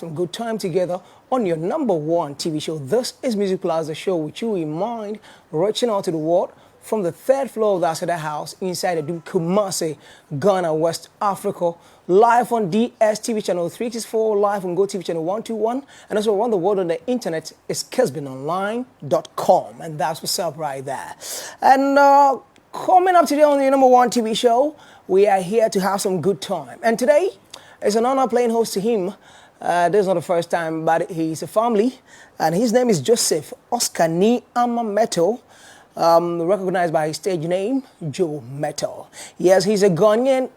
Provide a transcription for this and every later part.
some good time together on your number one TV show. This is Music Plus, the show with you in mind, reaching out to the world from the third floor of the Asada House inside the Kumasi, Ghana, West Africa. Live on DSTV channel 364, live on GoTV channel 121, and also around the world on the internet is kesbinonline.com, and that's what's up right there. And coming up today on the number one TV show, we are here to have some good time. And today, it's an honor playing host to him. This is not the first time, but he's a family, and his name is Joseph Oscar Ni Ama Mettle, recognized by his stage name, Joe Mettle. Yes, he's a Ghanaian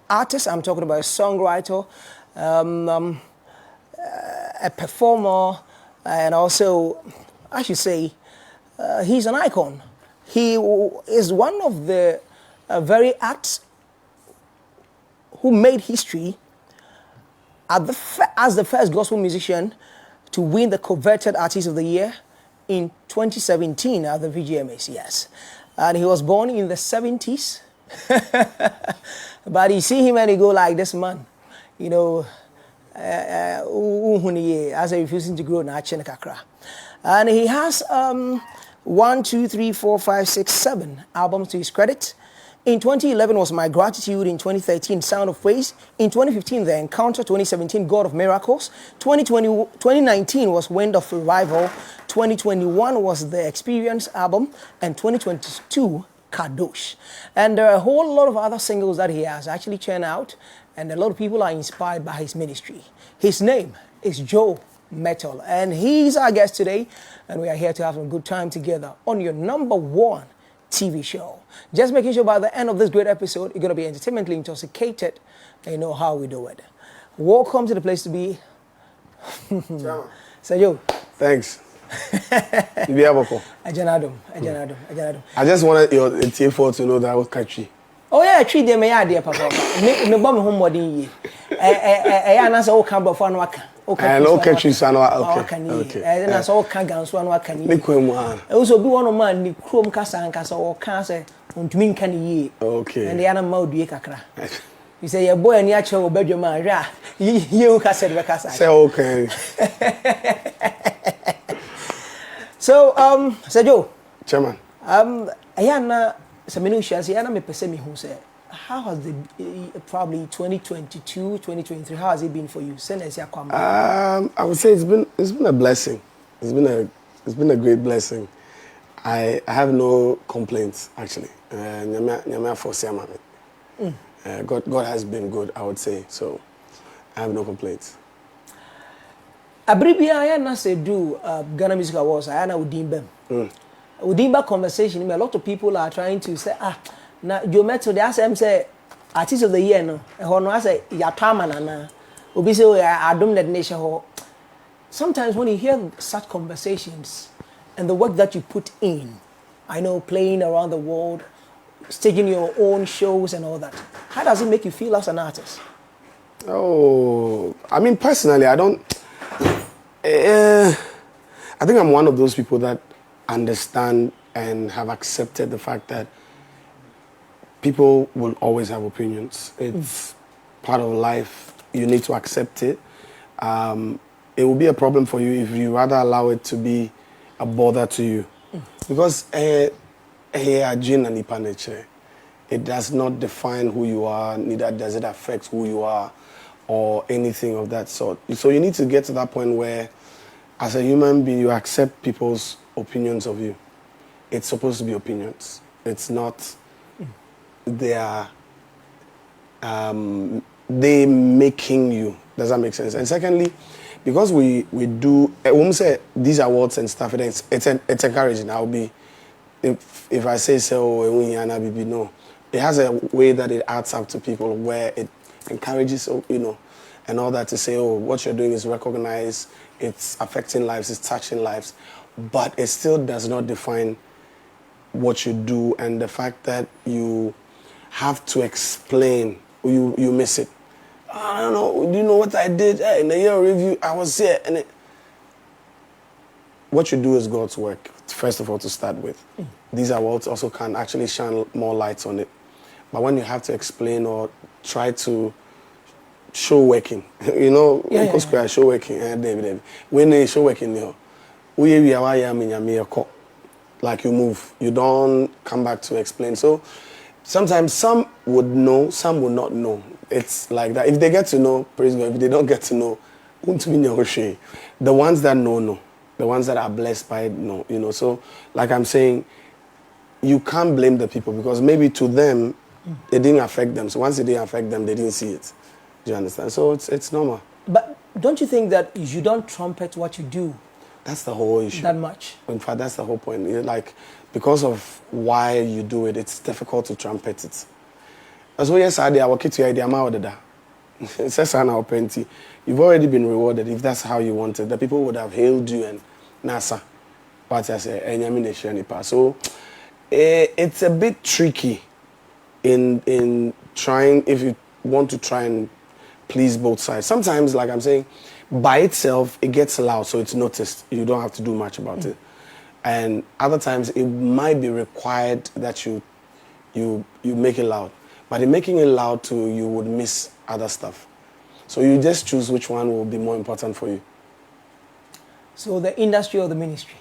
artist. I'm talking about a songwriter, a performer, and also, I should say, he's an icon. He is one of the very acts who made history as the first gospel musician to win the coveted Artist of the Year in 2017 at the VGMAs, yes. And he was born in the 70s. But you see him and he go like this, man. You know, as a refusing to grow, and he has 1, 2, 3, 4, 5, 6, 7 albums to his credit. In 2011 was My Gratitude. In 2013, Sound of Praise. In 2015, The Encounter. 2017, God of Miracles. 2019 was Wind of Revival. 2021 was The Experience album. And 2022, Kadosh. And there are a whole lot of other singles that he has actually churned out. And a lot of people are inspired by his ministry. His name is Joe Mettle. And he's our guest today. And we are here to have some good time together on your number one TV show. Just making sure by the end of this great episode, you're going to be entertainmentally intoxicated and you know how we do it. Welcome to the place to be. Sergio. Thanks. I just wanted your TF4 to know that I was catchy. Oh yeah, treat them a idea, Papa. Me bomb home what ye. Answer all camber for no okay, no catchy, son. Okay. And that's all Kagans one what can you. Also be one of man, the Chrome Cassan Casa or Cancer, and Twin can ye. Okay. And the animal do kakra. You say your boy and your child bed your man, you can say the Casa. Say okay. So, Sergio. Chairman. Ayana, some minutiae, Ayana me pese me who say, how has the probably 2022, 2023, how has it been for you? Send us your comment. I would say it's been a blessing. It's been a great blessing. I have no complaints actually. God has been good, I would say. So I have no complaints. Abribia Ayana say do Ghana Music Awards. Ayana Udimbe. Udimba conversation. A lot of people are trying to say na Joe Mettle the asem say Artist of the Year no. Hono say yatama na. Obi say adom the nation ho. Sometimes when you hear such conversations and the work that you put in, I know playing around the world, staging your own shows and all that. How does it make you feel as an artist? Oh, I mean personally, I don't. I think I'm one of those people that understand and have accepted the fact that people will always have opinions. It's part of life. You need to accept it. It will be a problem for you if you rather allow it to be a bother to you. Because it does not define who you are, neither does it affect who you are or anything of that sort. So you need to get to that point where, as a human being, you accept people's opinions of you. It's supposed to be opinions. It's not they making you. Does that make sense? And secondly, because we do, when we say these awards and stuff, it's encouraging. I'll be, if I say so, no, it has a way that it adds up to people where it encourages, and all that to say, oh, what you're doing is recognized, it's affecting lives, it's touching lives, but it still does not define what you do, and the fact that you have to explain, you miss it. I don't know, do you know what I did? In the year review, I was here, and what you do is God's work, first of all, to start with. These awards also can actually shine more lights on it. But when you have to explain or try to show working. You know, Yeah. show working. When they show working, like you move, you don't come back to explain. So sometimes some would know, some would not know. It's like that. If they get to know, praise God. If they don't get to know, the ones that know. The ones that are blessed by it know. You know. So like I'm saying, you can't blame the people because maybe to them it didn't affect them. So once it didn't affect them, they didn't see it. Do you understand? So it's normal. But don't you think that you don't trumpet what you do That's the whole issue. that much? In fact, that's the whole point. Like, because of why you do it, it's difficult to trumpet it. As well as I work to idea it says our plenty. You've already been rewarded if that's how you want it. The people would have hailed you and NASA. What I say, so it's a bit tricky in trying if you want to try and please both sides. Sometimes, like I'm saying, by itself, it gets loud, so it's noticed. You don't have to do much about it. And other times, it might be required that you make it loud. But in making it loud, too, you would miss other stuff. So you just choose which one will be more important for you. So the industry or the ministry?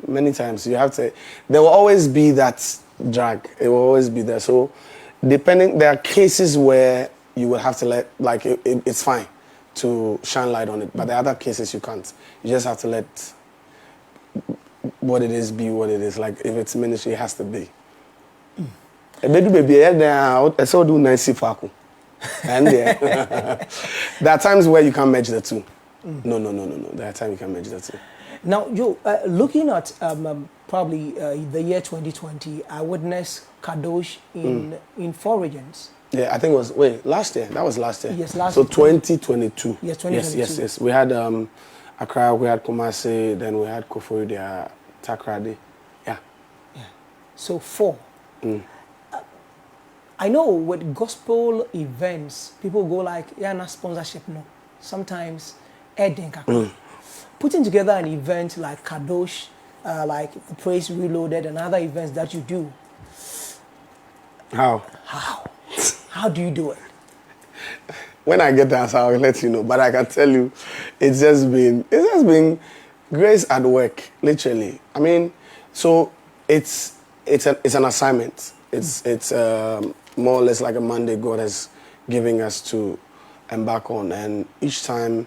Many times, you have to. There will always be that drag. It will always be there. So, there are cases where you will have to let, it's fine to shine light on it. But there are other cases you can't. You just have to let what it is be what it is. Like, if it's ministry, it has to be. Baby, I saw do nice faku. And there are times where you can't merge the two. No. There are times you can't merge the two. Now, Joe, looking at probably the year 2020, I witnessed Kadosh in 4 regions. Yeah, I think it was, last year. That was last year. Yes, last year. So 2022. Yes, 2022. Yes. We had Accra, we had Kumasi, then we had Koforidua, Takrady. Yeah. So 4. I know with gospel events, people go like, yeah, not sponsorship, no. Sometimes, putting together an event like Kadosh, like Praise Reloaded, and other events that you do. How? How do you do it? When I get the answer, I'll let you know. But I can tell you, it's just been grace at work, literally. I mean, so it's an assignment. It's more or less like a mandate God has given us to embark on. And each time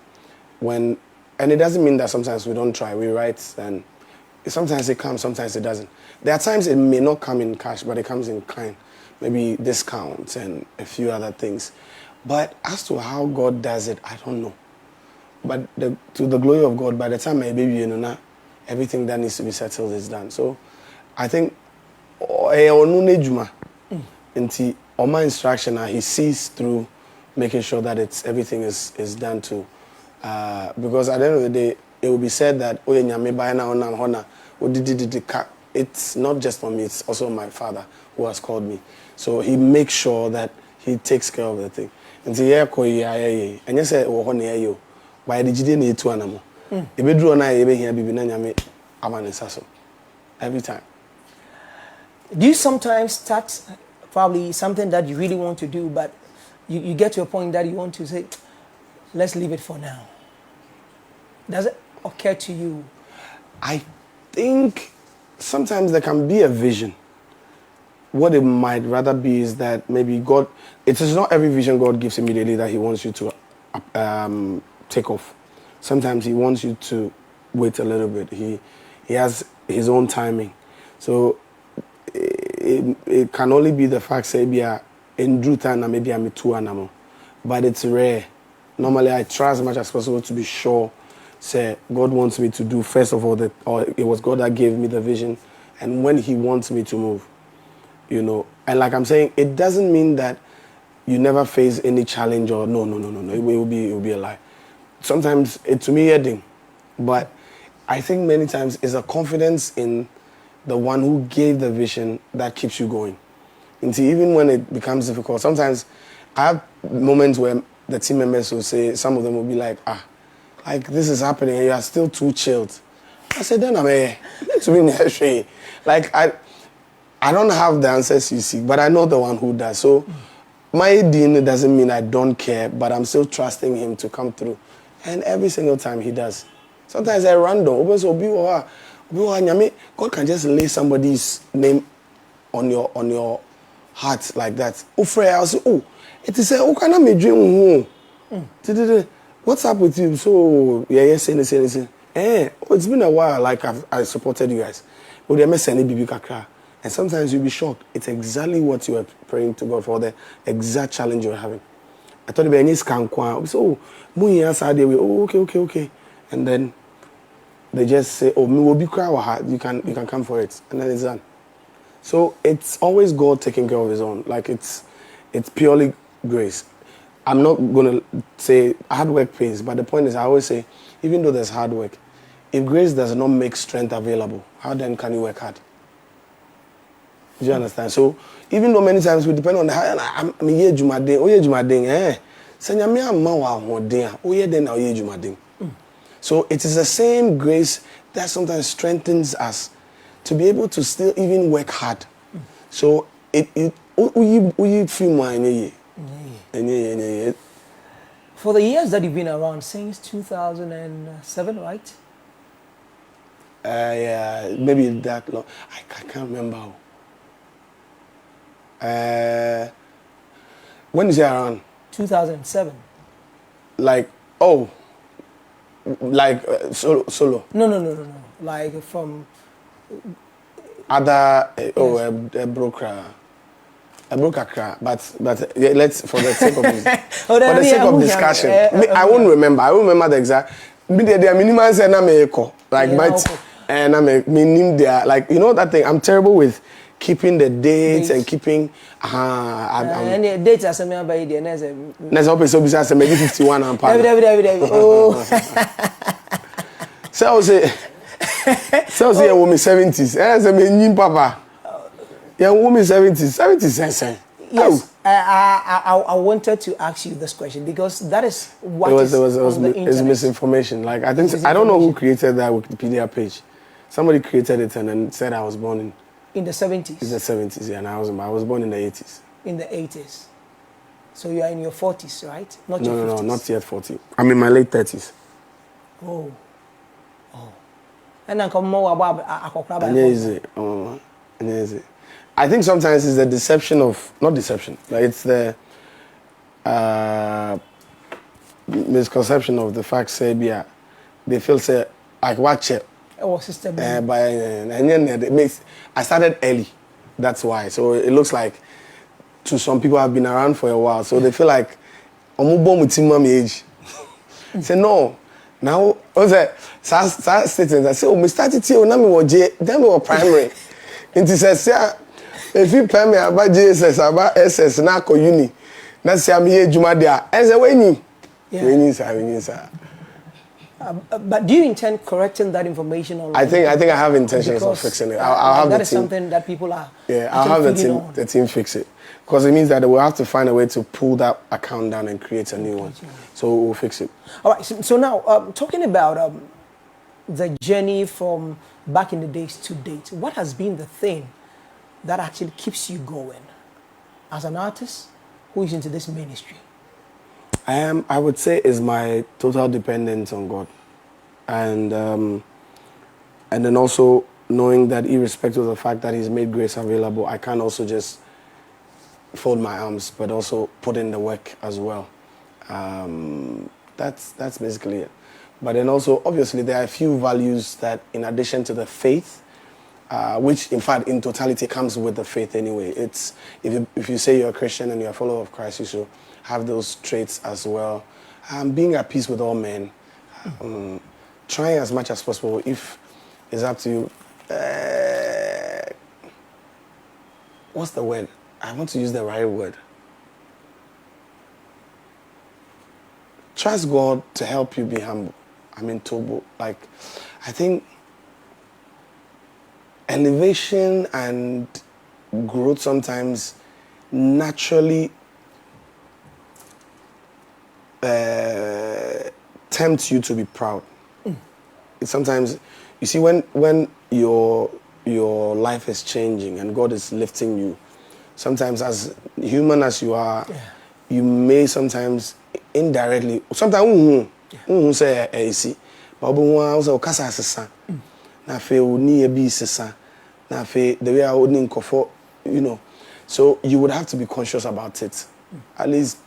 and it doesn't mean that sometimes we don't try, we write, and sometimes it comes, sometimes it doesn't. There are times it may not come in cash, but it comes in kind, maybe discounts and a few other things. But as to how God does it, I don't know. But to the glory of God, by the time my baby, everything that needs to be settled is done. So I think my instruction, he sees through making sure that everything is done too. Because at the end of the day, it will be said that it's not just for me, it's also my Father who has called me. So he makes sure that he takes care of the thing. And you say, by the GD to animal. If you draw every time. Do you sometimes start probably something that you really want to do, but you get to a point that you want to say, let's leave it for now? Does it occur to you? I think sometimes there can be a vision. What it might rather be is that maybe God, it is not every vision God gives immediately that he wants you to take off. Sometimes he wants you to wait a little bit. He has his own timing. So it can only be the fact say in due time maybe I'm too animal. But it's rare. Normally I try as much as possible to be sure say God wants me to do first of all or it was God that gave me the vision, and when he wants me to move. And like I'm saying, it doesn't mean that you never face any challenge or no. It will be a lie. Sometimes it's me heading, but I think many times it's a confidence in the one who gave the vision that keeps you going. And see, even when it becomes difficult, sometimes I have moments where the team members will say, some of them will be like, like this is happening and you are still too chilled. I said, then I'm to be like I don't have the answers you seek, but I know the one who does. So my DNA doesn't mean I don't care, but I'm still trusting him to come through. And every single time he does. Sometimes I random. God can just lay somebody's name on your heart like that. I'll say, oh, it is a can I make dream? What's up with you? So say. It's been a while. Like I supported you guys. But they mess any baby kakra. And sometimes you'll be shocked. It's exactly what you are praying to God for, the exact challenge you're having. I thought about any scan. So, oh, okay. And then they just say, oh, me will be cry. You can come for it. And then it's done. So it's always God taking care of his own. Like it's purely grace. I'm not going to say hard work pays, but the point is I always say, even though there's hard work, if grace does not make strength available, how then can you work hard? Do you understand? So even though many times we depend on the high, I'm here Jumading, oh yeah Jumading, Senya me am mawa hodin, oh yeah then oh Jumading. So it is the same grace that sometimes strengthens us to be able to still even work hard. So it you feel more For the years that you've been around, since 2007, right? Yeah, maybe that long. I can't remember. When is it around? 2007. Like, solo. No. Like from Other, a broker. A broker, but yeah, let's for the sake of discussion. I won't remember. I won't remember the exact. The minimum say na me call like and I mean there like you know that thing. I'm terrible with keeping the dates and keeping and the dates are something about the next up so besides maybe 51 and pound. Oh. So I say a woman 70s. As a mean papa. Yeah, woman 70s. Yes. I wanted to ask you this question because that is what on the internet. It's misinformation. Like I think I don't know who created that Wikipedia page. Somebody created it and then said I was born in the 70s. In the 70s, yeah, and I was born in the 80s. In the 80s. So you are in your 40s, right? Not no, your 50s. No, not yet 40. I'm in my late 30s. Oh. And then come more about I think sometimes it's the deception of not deception, like it's the misconception of the fact say yeah, they feel say like watch it. Oh, sister. I started early, that's why. So it looks like to some people I've been around for a while, so they feel like I'm born with my age. Say no. Now, statement. I say, oh, we started here when we were primary. It says, if you pay me about JSS, about SS, now co uni. That's I'm here Jumadia. As a winning. But do you intend correcting that information online? I think I have intentions of fixing it. I'll have that the is team. something that people are. Yeah, I'll have the team fix it. Because it means that we'll have to find a way to pull that account down and create a new one. So we'll fix it. All right. So now, talking about the journey from back in the days to date, what has been the thing that actually keeps you going as an artist who is into this ministry? I would say is my total dependence on God, and then also knowing that irrespective of the fact that He's made grace available, I can't also just fold my arms, but also put in the work as well. That's basically it. But then also, obviously, there are a few values that, in addition to the faith, which in fact in totality comes with the faith anyway. It's if you say you're a Christian and you're a follower of Christ, you should have those traits as well. Being at peace with all men, trying as much as possible. If it's up to you, what's the word? I want to use the right word. Trust God to help you be humble. I mean, Tobo. Like, I think elevation and growth sometimes naturally tempts you to be proud. It's sometimes, you see, when your life is changing and God is lifting you, sometimes as human as you are, you may sometimes indirectly, sometimes say AC, but also kasa sesa. Na fe oni ebi sesa. Na fe the way I would nkofo, you know. So you would have to be conscious about it. At least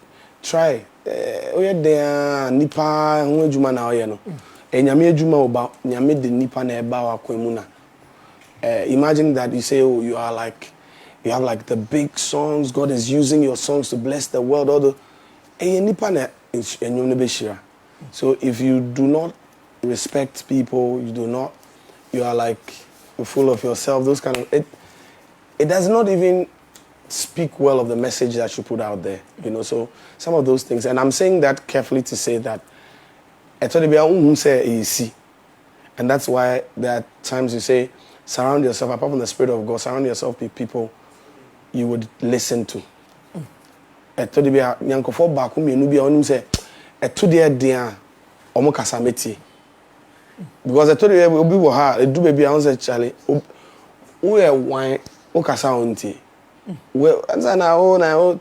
try. Oye de nipa ho adwuma na oye no. Enyame adwuma oba, nyame de nipa na eba wa kwemu na. Imagine that you say, oh, you have like the big songs. God is using your songs to bless the world. All the so if you do not respect people, you are like full of yourself. Those kind of it does not even speak well of the message that you put out there. You know, so some of those things, and I'm saying that carefully to say that. And that's why there are times you say, surround yourself, apart from the Spirit of God, surround yourself with people you would listen to. Because I told you we will have do baby I say Charlie we are wine okasa onti well now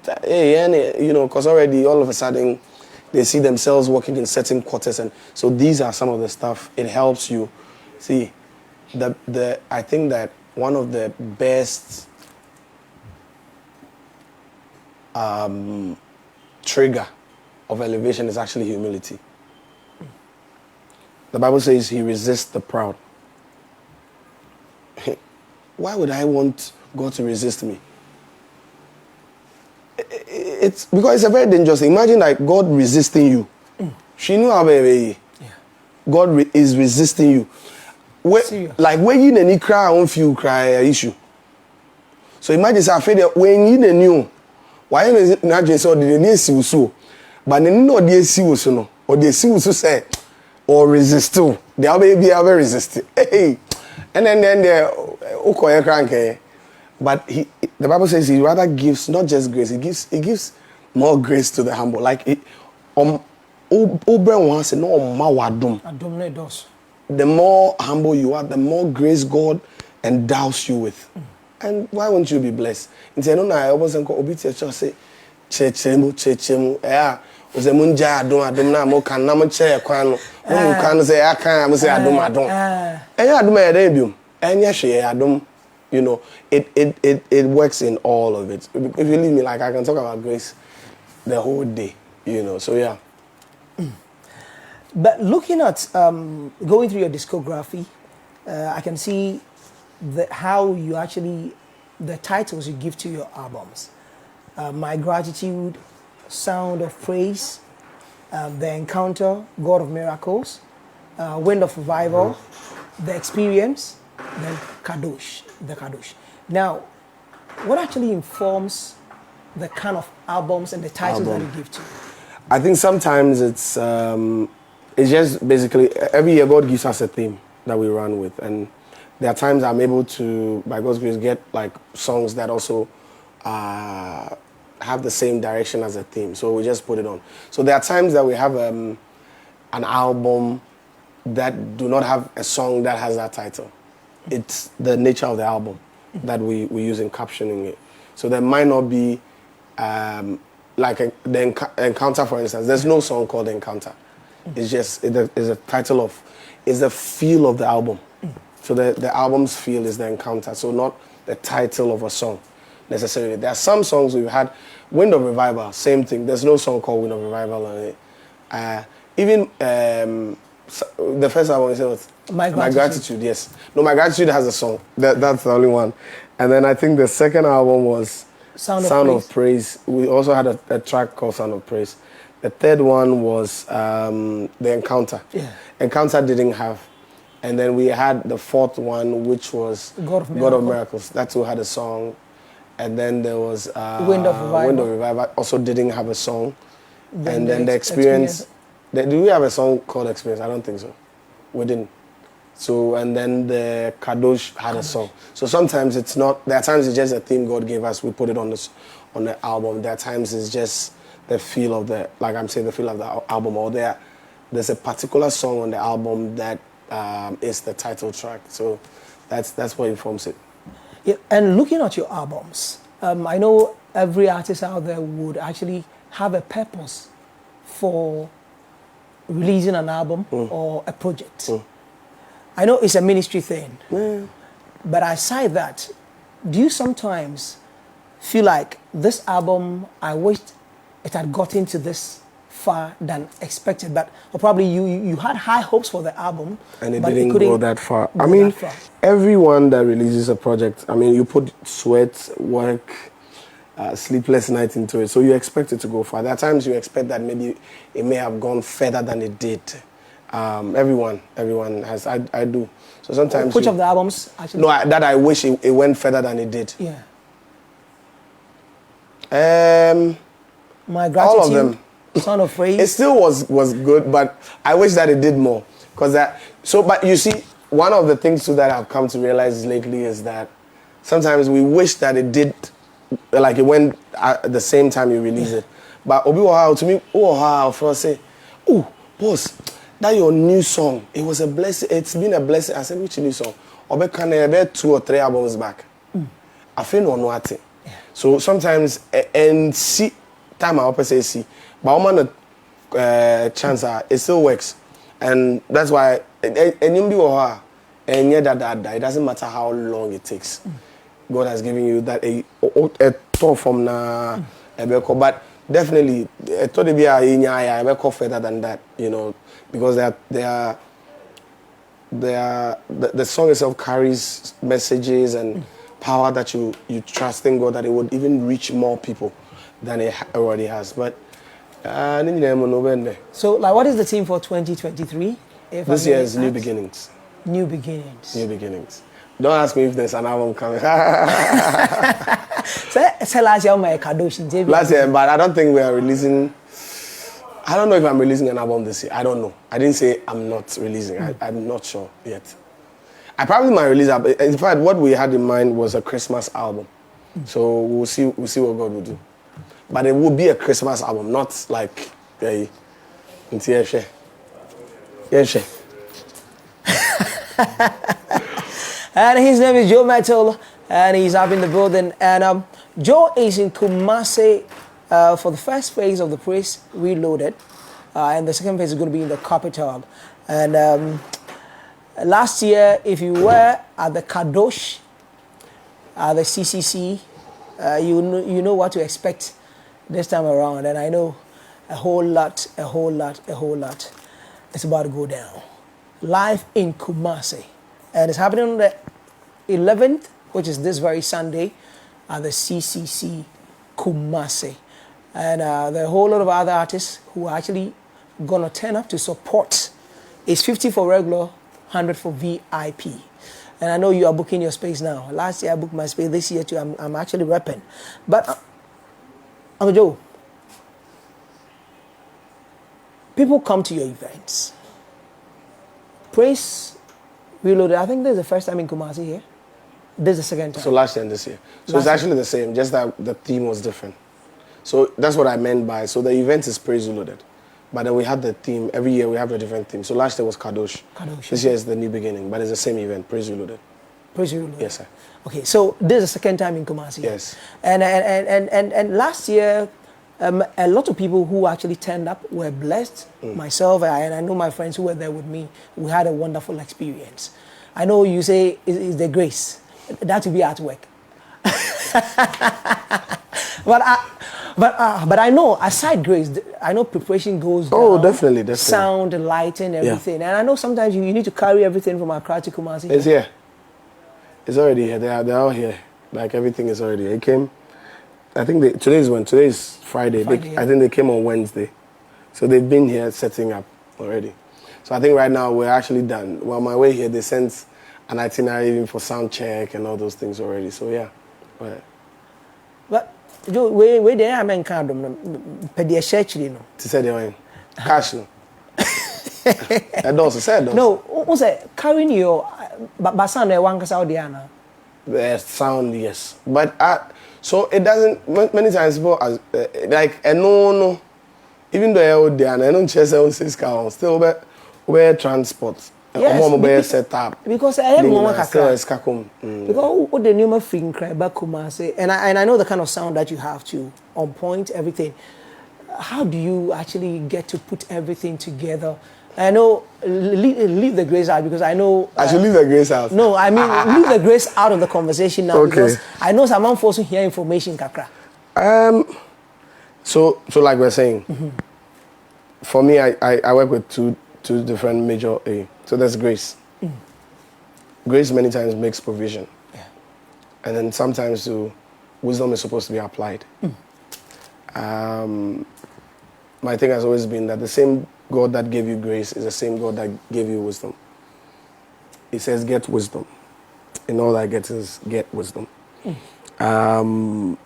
you know because already all of a sudden they see themselves working in certain quarters, and so these are some of the stuff. It helps you see I think that one of the best trigger of elevation is actually humility. The Bible says he resists the proud. Why would I want God to resist me? It's because it's a very dangerous thing. Imagine like God resisting you. She knew how baby. God is resisting you. Like when you need cry, I won't feel cry issue. So imagine when you knew why you not just saw the need so, but then no the see was no or the see was say or resist too. They are baby are very resistant. Hey, and then the okoye crank. But the Bible says he rather gives not just grace, he gives more grace to the humble. Like it wants to know the more humble you are, the more grace God endows you with. And why won't you be blessed? In no, I always say chechemu yeah. Ozemunja adum na mo kan na mo che kwan no mo kan say aka mo say adum enya adum e dey biom enya hwe adum. You know, it works in all of it. If you leave me, like I can talk about grace the whole day, you know. So yeah. But looking at going through your discography, I can see how you actually the titles you give to your albums. My Gratitude, Sound of Praise, The Encounter, God of Miracles, Wind of Revival, The Experience, the Kadosh. Now, what actually informs the kind of albums and the titles that you give to? I think sometimes it's just basically every year God gives us a theme that we run with, and there are times I'm able to, by God's grace, get like songs that also have the same direction as a theme. So we just put it on. So there are times that we have an album that do not have a song that has that title. It's the nature of the album that we use in captioning it. So there might not be like the Encounter, for instance. There's no song called Encounter. It's just it's a title of, it's the feel of the album. So the album's feel is the Encounter. So not the title of a song necessarily. There are some songs we've had. Wind of Revival, same thing. There's no song called Wind of Revival on it. Even the first album is My Gratitude, yes. No, My Gratitude has a song. That's the only one. And then I think the second album was Sound of Praise. We also had a track called Sound of Praise. The third one was The Encounter. Yeah. Encounter didn't have. And then we had the fourth one, which was God of Miracles. That's who had a song. And then there was Wind of Revival. Wind of Revival also didn't have a song. And then the Experience. Do we have a song called Experience? I don't think so. We didn't. So, and then the Kadosh had a song. So sometimes it's not, there are times it's just a theme God gave us, we put it on the album. There are times it's just the feel of the, like I'm saying, the feel of the album, or there's a particular song on the album that is the title track. So that's what informs it. Yeah, and looking at your albums, I know every artist out there would actually have a purpose for releasing an album or a project. I know it's a ministry thing, but aside that, do you sometimes feel like this album, I wished it had gotten to this far than expected, but or probably you had high hopes for the album and it but didn't go that far. Go I mean, that far. everyone that releases a project, I mean, you put sweat, work, sleepless nights into it, so you expect it to go far. There are times you expect that maybe it may have gone further than it did. Everyone has. I do. So sometimes. Which of the albums actually? No, that I wish it went further than it did. Yeah. My Gratitude. All of them. Son of Praise. It still was good, but I wish that it did more. But you see, one of the things too that I've come to realize lately is that sometimes we wish that it did, like it went at the same time you release it. But Obi Wahao, to me, I'll first say, oh, boss, that your new song, it was a blessing. It's been a blessing. I said, which new song? Obi Kane, 2 or 3 albums back. I feel no nothing. So sometimes, and see, time I say see, but I'm on a chance, it still works. And that's why, and you be and yeah, that it doesn't matter how long it takes. God has given you that a tough from na but definitely I thought it be a further than that, you know, because the song itself carries messages and power that you trust in God that it would even reach more people than it already has. But so, like, what is the theme for 2023? This year is New Beginnings. New Beginnings. New Beginnings. Don't ask me if there's an album coming. So last year, my Kadosh. Last year, but I don't think we are releasing. I don't know if I'm releasing an album this year. I don't know. I didn't say I'm not releasing. I'm not sure yet. I probably might release. In fact, what we had in mind was a Christmas album. So we'll see what God will do. But it will be a Christmas album, not like a. And his name is Joe Mettle, and he's up in the building. And Joe is in Kumasi for the first phase of the Praise Reloaded, and the second phase is going to be in the capital. And last year, if you were at the Kadosh, the CCC, you know what to expect this time around. And I know a whole lot. It's about to go down. Live in Kumasi. And it's happening on the 11th, which is this very Sunday, at the CCC Kumasi. And there are a whole lot of other artists who are actually going to turn up to support. It's 50 for regular, 100 for VIP. And I know you are booking your space now. Last year I booked my space. This year too, I'm actually repping. But, Uncle Joe, people come to your events. Praise Reloaded. I think this is the first time in Kumasi here. This is the second time. So last year and this year. So it's actually the same, just that the theme was different. So that's what I meant by, so the event is Praise Reloaded. But then we had the theme, every year we have a different theme. So last year was Kadosh. This year is the New Beginning, but it's the same event, Praise Reloaded. Praise Reloaded. Yes, sir. Okay, so this is the second time in Kumasi. Yes. And last year, a lot of people who actually turned up were blessed. Myself, and I know my friends who were there with me, we had a wonderful experience. I know you say it's the grace. That will be at work. But I know, aside grace, I know preparation goes down. Oh, definitely. Sound, lighting, everything. Yeah. And I know sometimes you need to carry everything from Accra to Kumasi. It's here. It's already here. They're all here. Like, everything is already here. It came, I think today is Friday. I think they came on Wednesday. So they've been here setting up already. So I think right now we're actually done. Well, on my way here, they sent an itinerary even for sound check and all those things already. So yeah. Right. But Joe, where they are, can't pay church, you know. To say they cash no. That also said no. What's that? Carrying your but sound one cause out there. The sound, yes, but so it doesn't. Many times people like even though they are, I don't chase on 6 cars still where transport. Yes, set up. because I have one kakra. Because Because the name of Fing Kraba Kumase, and I know the kind of sound that you have to on point everything. How do you actually get to put everything together? I know leave the grace out because I know I should leave the grace out. No, I mean leave the grace out of the conversation now because I know someone forcing here information kakra. So like we're saying, for me, I work with two different major A. So there's grace. Grace many times makes provision. Yeah. And then sometimes wisdom is supposed to be applied. My thing has always been that the same God that gave you grace is the same God that gave you wisdom. He says, get wisdom. In all that get wisdom. In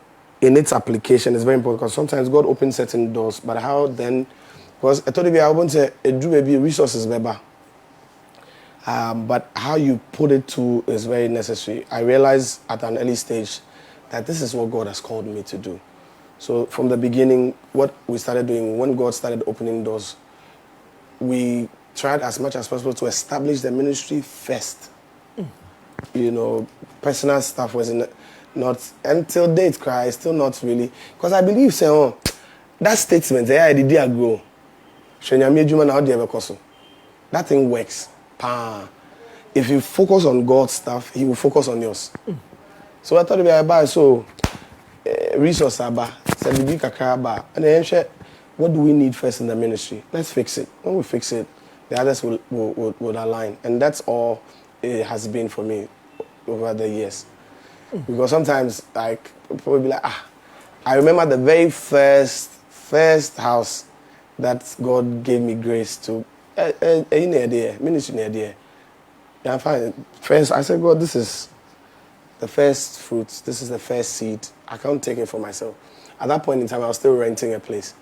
its application, it's very important because sometimes God opens certain doors, but how then? Because I told you I want to do maybe resources, better. But how you put it to is very necessary. I realized at an early stage that this is what God has called me to do. So from the beginning, what we started doing, when God started opening doors, we tried as much as possible to establish the ministry first. You know, personal stuff was not until date cry, still not really. Because I believe, say, that statement, I did grow. That thing works. If you focus on God's stuff, He will focus on yours. So I thought about resource and then what do we need first in the ministry? Let's fix it. When we fix it, the others will align. And that's all it has been for me over the years. Because sometimes, like, people will be like, I remember the very first house that God gave me grace to. Ministry idea. Yeah, fine. First, I said, God, this is the first fruits. This is the first seed. I can't take it for myself. At that point in time, I was still renting a place.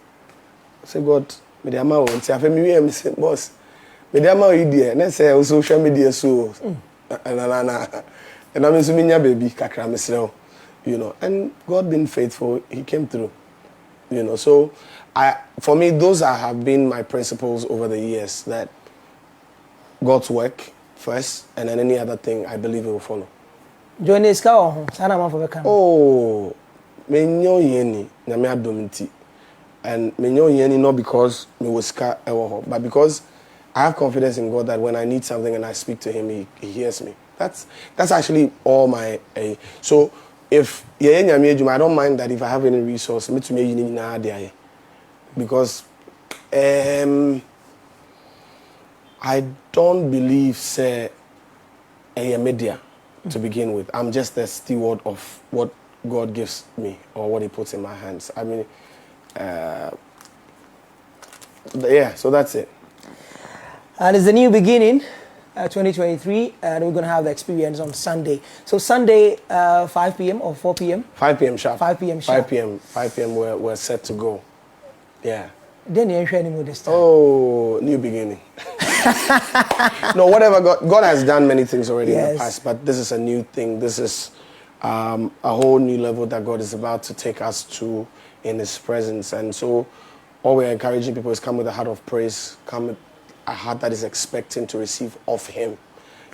I said, God, me the amount won't say, I said, boss, me the amount you there. Let's say social media so, and I'm assuming your baby, kakra myself, you know. And God being faithful, He came through, you know. So, for me, those have been my principles over the years. That God's work first, and then any other thing, I believe it will follow. Johnny Scow, Sanama for the camera. Oh, me nyo yeni na me adomiti, and me nyo yeni not because me was scar but because I have confidence in God that when I need something and I speak to Him, He hears me. That's actually all my. So if I don't mind that if I have any resource, me to me you need na there, because I don't believe say a media to begin with. I'm just a steward of what God gives me or what He puts in my hands. I mean, yeah, so that's it. And it's the new beginning, 2023, and we're going to have the experience on Sunday. So Sunday, 5 p.m. or 4 p.m.? 5 p.m. sharp. 5 p.m. sharp. 5 p.m. 5 p.m. We're set to go. Yeah. Then you ain't anymore this time. Oh, new beginning. No, whatever. God has done many things already in the past, but this is a new thing. This is a whole new level that God is about to take us to in His presence. And so all we're encouraging people is come with a heart of praise, come with a heart that is expecting to receive of Him.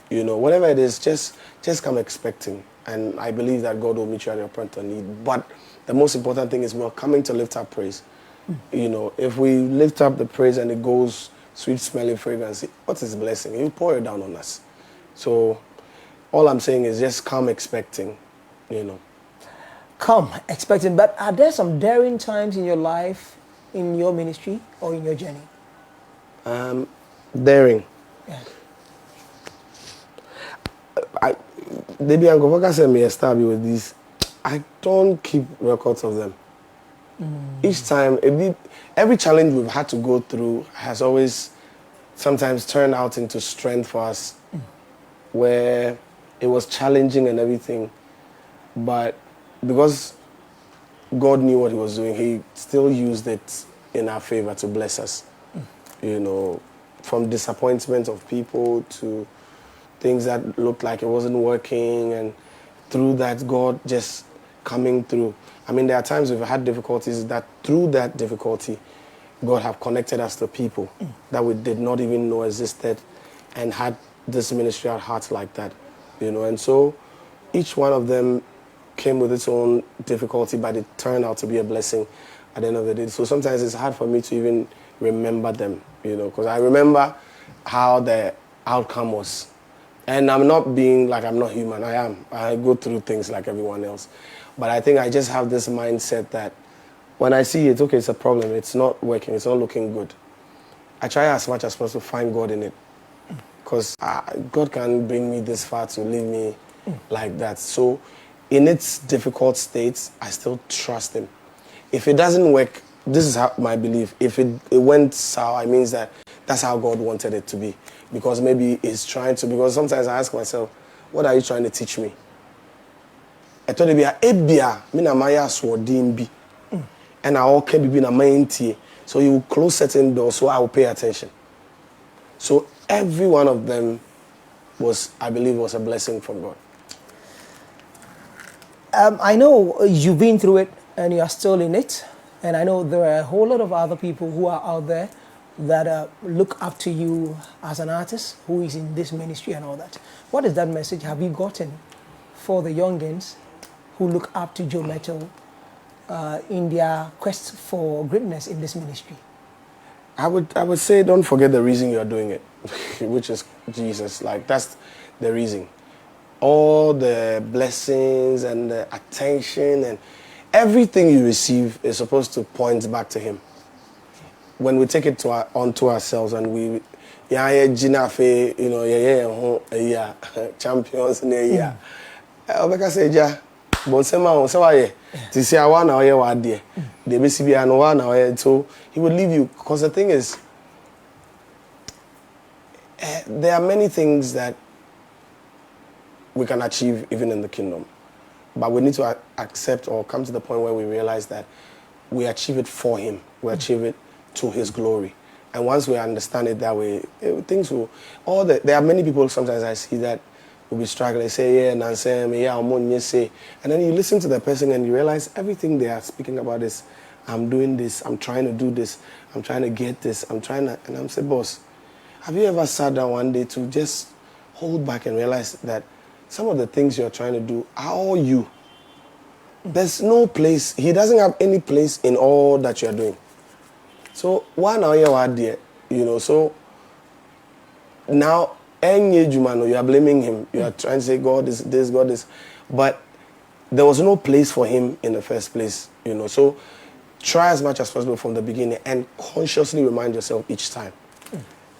You know, whatever it is, just come expecting. And I believe that God will meet you at your point of need. But the most important thing is we're coming to lift up praise. You know, if we lift up the praise and it goes sweet smelling fragrance, what is blessing? He'll pour it down on us. So all I'm saying is just come expecting, you know. Come expecting. But are there some daring times in your life, in your ministry, or in your journey? Daring. Yeah. Maybe I'm going to say me start with this. I don't keep records of them. Each time, every challenge we've had to go through has always sometimes turned out into strength for us, where it was challenging and everything, but because God knew what He was doing, He still used it in our favor to bless us. You know, from disappointment of people to things that looked like it wasn't working, and through that, God just coming through. I mean, there are times we've had difficulties that through that difficulty, God have connected us to people that we did not even know existed. and had this ministry at heart like that, you know. And so each one of them came with its own difficulty, but it turned out to be a blessing at the end of the day. So sometimes it's hard for me to even remember them, you know, because I remember how the outcome was. And I'm not being like I'm not human. I am. I go through things like everyone else. But I think I just have this mindset that when I see it, okay, it's a problem, it's not working, it's not looking good, I try as much as possible to find God in it. Because God can bring me this far to leave me like that. So in its difficult states, I still trust him. If it doesn't work, this is how my belief. If it went sour, it means that that's how God wanted it to be. Because maybe he's trying to, because sometimes I ask myself, what are you trying to teach me? I told him, Ebia, mina maya swordin bi. And I all can be in a main tea. So you close certain doors, so I will pay attention. So every one of them was, I believe, was a blessing from God. I know you've been through it and you are still in it. And I know there are a whole lot of other people who are out there that look up to you as an artist who is in this ministry and all that. What is that message have you gotten for the youngins who look up to Joe Mettle in their quest for greatness in this ministry? I would say don't forget the reason you are doing it, which is Jesus. Like, that's the reason. All the blessings and the attention and everything you receive is supposed to point back to him. When we take it onto ourselves and we, you know, champions in a year. Obeka say, ja, bonsema on sawaye. To see one na oye wade. The BCB and one na oye. So he would leave you, because the thing is, there are many things that we can achieve even in the kingdom, but we need to accept or come to the point where we realize that we achieve it for him. We achieve it to his glory. And once we understand it that way, things will, there are many people sometimes I see that will be struggling, say, yeah, and say, yeah, I'm say. And then you listen to the person and you realize everything they are speaking about is, I'm doing this, I'm trying to do this, I'm trying to get this, I'm trying to, and I'm saying, boss, have you ever sat down one day to just hold back and realize that some of the things you're trying to do are all you? There's no place, he doesn't have any place in all that you're doing. So, one hour you know, so now, you are blaming him. You are trying to say, God is this, God is. But there was no place for him in the first place, you know. So, try as much as possible from the beginning and consciously remind yourself each time.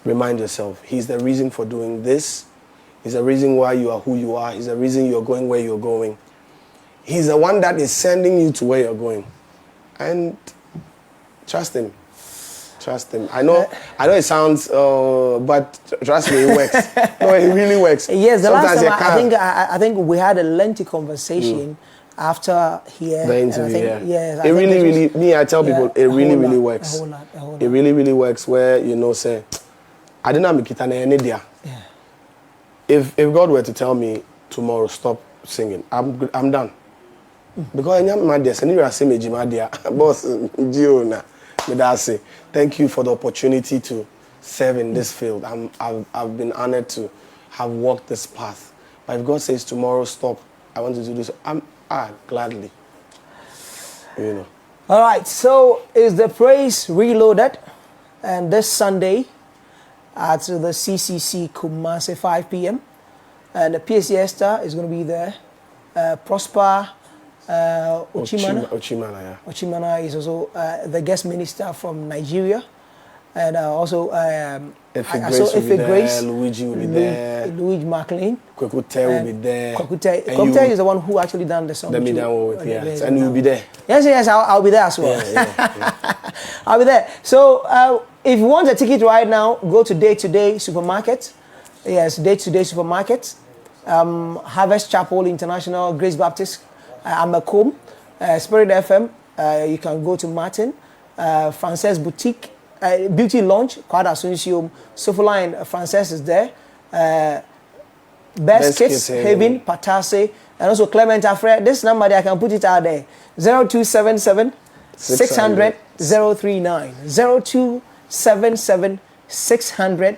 Remind yourself, he's the reason for doing this. He's the reason why you are who you are. He's the reason you're going where you're going. He's the one that is sending you to where you're going. And trust him. Trust him. I know it sounds, but trust me, it works. No, it really works. Yes, the sometimes last time I think we had a lengthy conversation after here. The interview, yes. It really, I tell people, it really works. A whole lot. It really works where, you know, say, I didn't make it any idea. If God were to tell me tomorrow, stop singing, I'm done. Because I'm mad there, and you are saying, boss, Gio, thank you for the opportunity to serve in this field. I've been honored to have walked this path. But if God says tomorrow, stop, I want to do this, gladly. You know. All right, so is the praise reloaded? And this Sunday at the CCC Kumasi 5 p.m. And the PSC Esther is going to be there. Prosper Ochimana. Ochimana is also the guest minister from Nigeria. And also Ife Grace, Luigi will be there. Luigi McLean. Kwekute will be there. Kwekute is the one who actually done the song. Yes, and you'll be there. Yes, I'll be there as well. Yeah. I'll be there. So if you want a ticket right now, go to Day to Day Supermarket. Yes, Day to Day Supermarket. Harvest Chapel International, Grace Baptist, Amakom, Spirit FM. You can go to Martin, Frances Boutique, Beauty Lounge, Quad Asuncium, Sofoline, Frances is there. Best Kids, Haven, Patase, and also Clement Afre. This number there, I can put it out there. 0277 600 039. 0277 600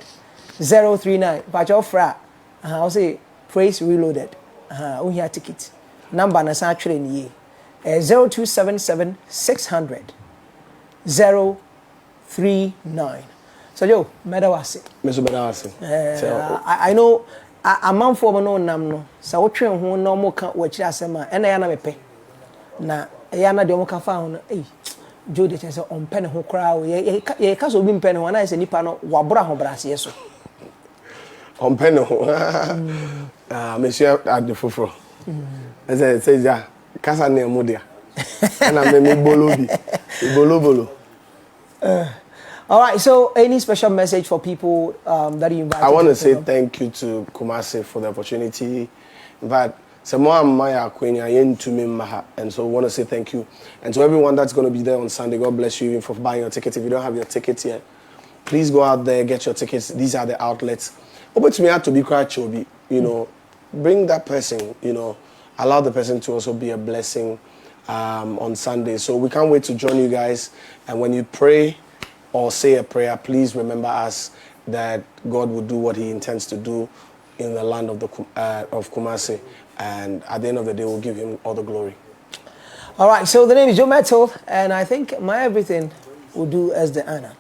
039. But your fra, I'll say praise reloaded. We hear ticket. Number na sa actually ni 0277 600 039. So yo, medawase. Meso medawase. I know a man for no nam no. So what train ho no mo ka wa kira asema e na ya na mepe. Na ya na de mo ka fa ho no Jode say on pen ho kra ye ka so bi pen ho na say nipa no wabora ho brase so. On pen ho. Monsieur at the foforo. Say ja kasa na emu dia. Na me bolo. All right, so any special message for people that you invite? I want to say thank you to Kumasi for the opportunity. But and so I want to say thank you. And to everyone that's going to be there on Sunday, God bless you even for buying your ticket. If you don't have your tickets yet, please go out there, get your tickets. These are the outlets. But me have to be quite chobi, bring that person, allow the person to also be a blessing on Sunday. So we can't wait to join you guys. And when you pray or say a prayer, please remember us that God will do what He intends to do in the land of Kumasi, and at the end of the day, we'll give Him all the glory. All right, so the name is Joe Mettle, and I think my everything will do as the honor.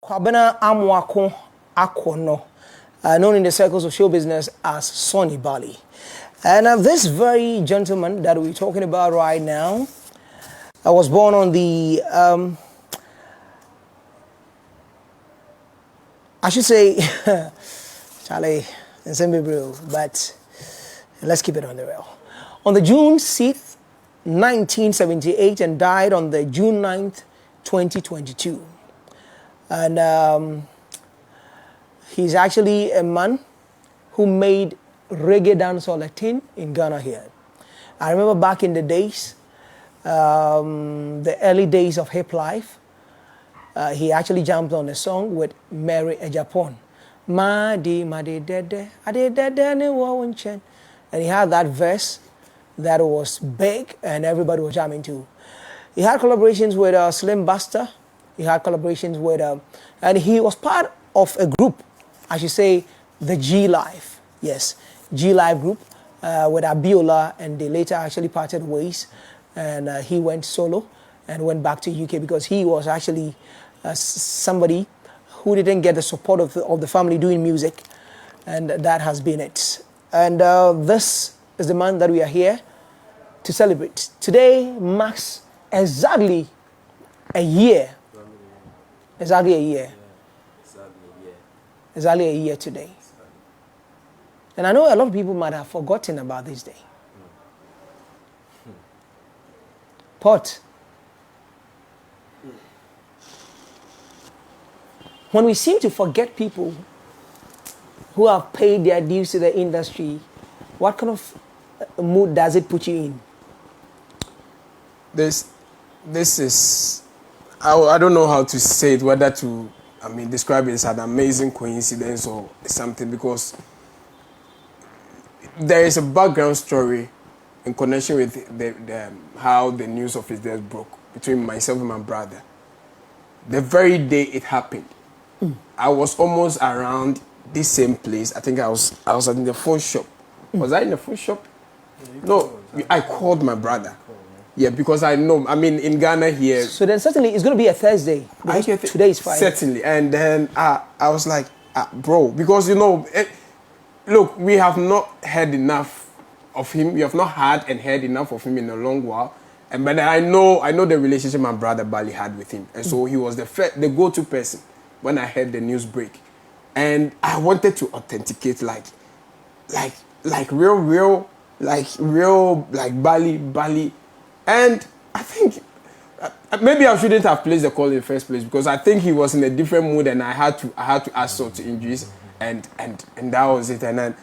Kwabena Amwako Akono, known in the circles of show business as Sonny Bali. And this very gentleman that we're talking about right now, I was born on the, I should say, Charlie, but let's keep it on the rail. On the June 6th, 1978, and died on the June 9th, 2022. And he's actually a man who made reggae dancehall a thing in Ghana here. I remember back in the days, the early days of hip life, he actually jumped on a song with Mary Ejapon. Madi dede, ade dede ne wawunchen. And he had that verse that was big and everybody was jamming to. He had collaborations with Slim Buster. He had collaborations with, and he was part of a group, I should say, the G Live. Yes, G Live group with Abiola, and they later actually parted ways. And he went solo and went back to UK because he was actually somebody who didn't get the support of the family doing music. And that has been it. And this is the man that we are here to celebrate. Today marks exactly a year. Exactly a year. Exactly a year today. And I know a lot of people might have forgotten about this day. But when we seem to forget people who have paid their dues to the industry, what kind of mood does it put you in? This is, I don't know how to say it, whether to, describe it as an amazing coincidence or something, because there is a background story in connection with how the news of his death broke between myself and my brother. The very day it happened, I was almost around this same place. I think I was in the phone shop. Was I in the phone shop? No, I called my brother. Yeah, because I know, in Ghana here. So then certainly it's going to be a Thursday. Today is Friday. Certainly. And then I was like, bro, because look, we have not heard enough of him. We have not had and heard enough of him in a long while. But I know the relationship my brother Bali had with him. And so he was the go-to person when I heard the news break. And I wanted to authenticate like real Bali. And I think maybe I shouldn't have placed the call in the first place, because I think he was in a different mood and I had to add salt to injuries, and that was it. And then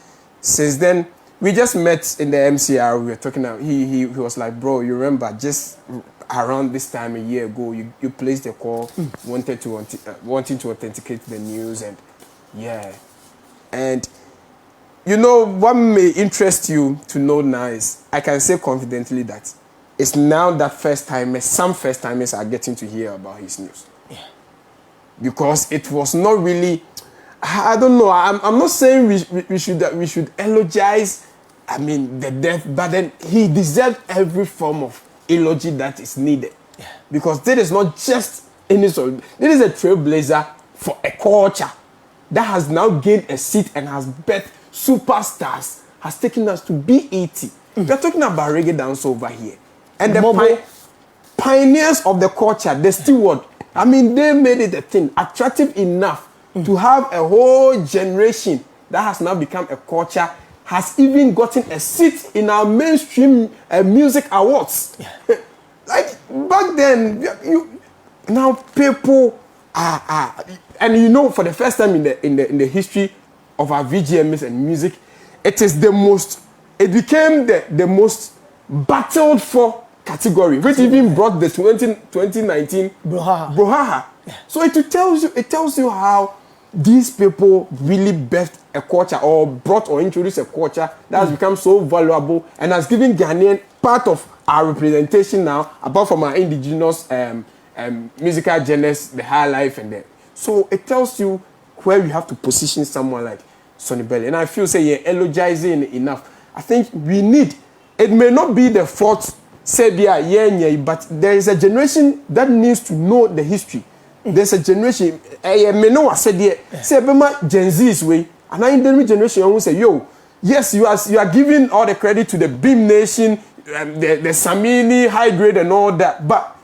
since then we just met in the MCR. We were talking about, he was like, bro, you remember just around this time a year ago you placed the call, wanting to authenticate the news, and yeah. And what may interest you to know now is I can say confidently that it's now that some first timers are getting to hear about his news. Yeah. Because it was not really, I don't know, I'm not saying we should eulogize, the death, but then he deserved every form of eulogy that is needed. Yeah. Because this is not just any sort, this is a trailblazer for a culture that has now gained a seat and has birthed superstars, has taken us to BET. We're talking about reggae dance over here. And the pioneers of the culture, the steward, they made it a thing, attractive enough to have a whole generation that has now become a culture, has even gotten a seat in our mainstream music awards. Yeah. Like back then, now people are, and for the first time in the history of our VGMs and music, it became the most battled for category, which even brought the 2019 Brouhaha. Yeah. So it tells you how these people really birthed a culture, or brought or introduced a culture that has become so valuable and has given Ghanaian part of our representation now, apart from our indigenous musical genres, the high life and that. So it tells you where you have to position someone like Sonny Belly. And I feel you're elogizing enough. I think we need, it may not be the fourth, but there is a generation that needs to know the history. there's a generation. Me know I said there. Say Bema Gen Z's way, and I in the generation who say, yo, yes, you are giving all the credit to the Beam Nation, the Samini high grade and all that, but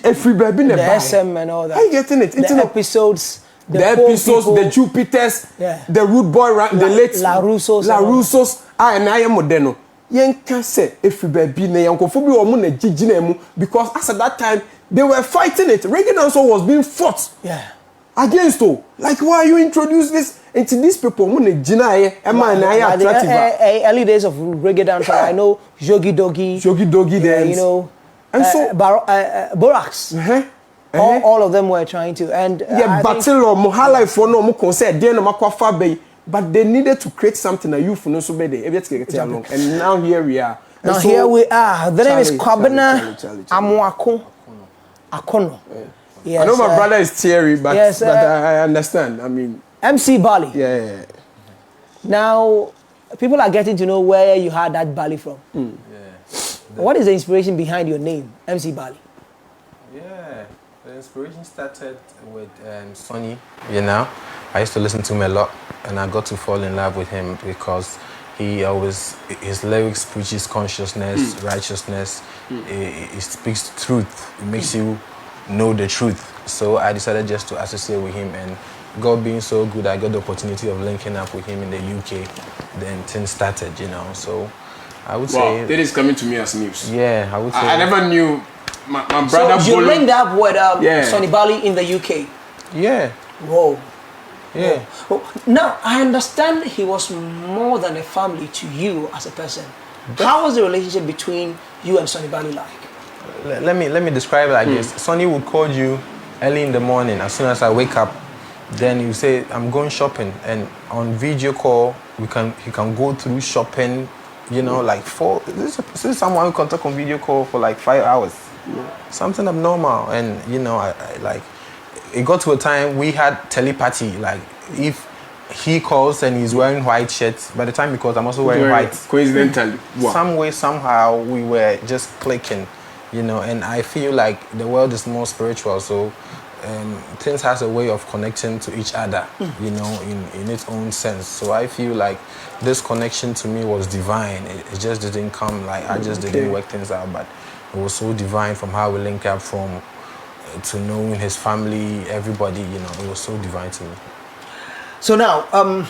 every baby the SM and all that. How you getting it? The episodes. The episodes, the Jupiters, the Root Boy, the late La Russos, and I am Modeno. Yen can say if you be na yankofobi or mun na because as at that time they were fighting it. Reggae dancehall was being fought against like why you introduce this into these people mun na gina attractive. Early days of reggae dancehall, I know Jogi Dogi dance, you know, and so Borax. All of them were trying to, and battle or mohala for no more concert. Then makwafa bay, but they needed to create something that you for no so bad. And now here we are. Now so, here we are. The name is Kwabena Amoako Akono. Yes, I know my brother is Thierry, but yes, but I understand. I mean, MC Bali. Yeah. Now, people are getting to know where you had that Bali from. What is the inspiration behind your name, MC Bali? Yeah. The inspiration started with Sonny, you know. I used to listen to him a lot, and I got to fall in love with him because his lyrics preaches consciousness, righteousness. It speaks truth. It makes you know the truth. So I decided just to associate with him, and God being so good, I got the opportunity of linking up with him in the UK. Then things started, you know. So I would say... Wow, that is coming to me as news. Yeah, I would say... I never knew... My brother. So you linked up with Sonny Bali in the UK. Yeah. Whoa. Yeah. Whoa. Now I understand he was more than a family to you as a person. How was the relationship between you and Sonny Bali like? Let me describe it like this. Sonny would call you early in the morning. As soon as I wake up, then you say I'm going shopping, and on video call he can go through shopping. You know, like this is someone who can talk on video call for like 5 hours. Something abnormal, and you know, I like it got to a time we had telepathy. Like if he calls and he's wearing white shirts, by the time he calls, I'm also wearing white. Coincidentally, some way, somehow, we were just clicking, you know. And I feel like the world is more spiritual, so things has a way of connecting to each other, you know, in its own sense. So I feel like this connection to me was divine. It just didn't come like I just didn't work things out, but it was so divine from how we link up from to knowing his family, everybody, you know, it was so divine to me. So now,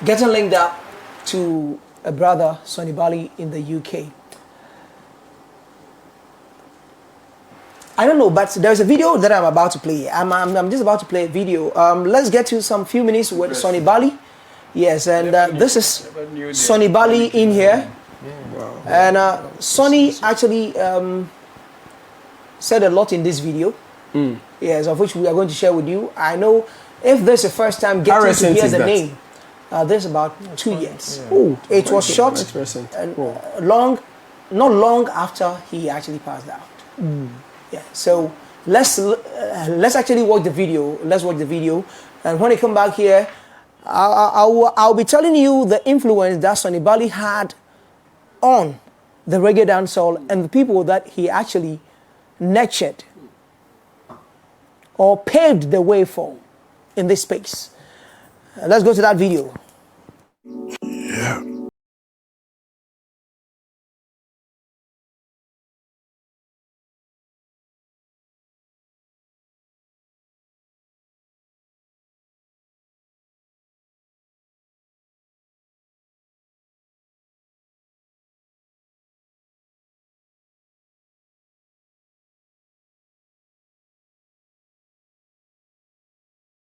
getting linked up to a brother, Sonny Bali, in the UK. I don't know, but there's a video that I'm about to play. I'm just about to play a video. Let's get to some few minutes with Sonny Bali. Yes, and this is Sonny Bali in here. Wow. And Sonny actually said a lot in this video. Yes, of which we are going to share with you. I know if this is the first time getting to hear the name, this is about 2 years. Yeah. It was shot and not long after he actually passed out. Yeah, so let's actually watch the video. Let's watch the video, and when I come back here, I'll be telling you the influence that Sonny Bali had on the reggae dancehall and the people that he actually nurtured or paved the way for in this space. Let's go to that video. Yeah.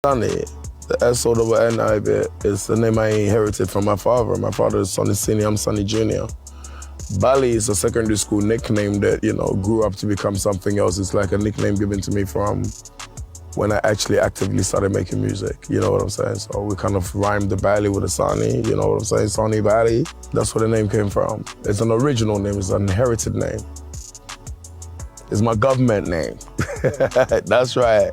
Sonny, the S-O-N-I bit is the name I inherited from my father. My father is Sonny Senior, I'm Sonny Junior. Bali is a secondary school nickname that, you know, grew up to become something else. It's like a nickname given to me from when I actually actively started making music, you know what I'm saying? So we kind of rhymed the Bali with a Sonny, you know what I'm saying? Sonny Bali, that's where the name came from. It's an original name, it's an inherited name. It's my government name. That's right.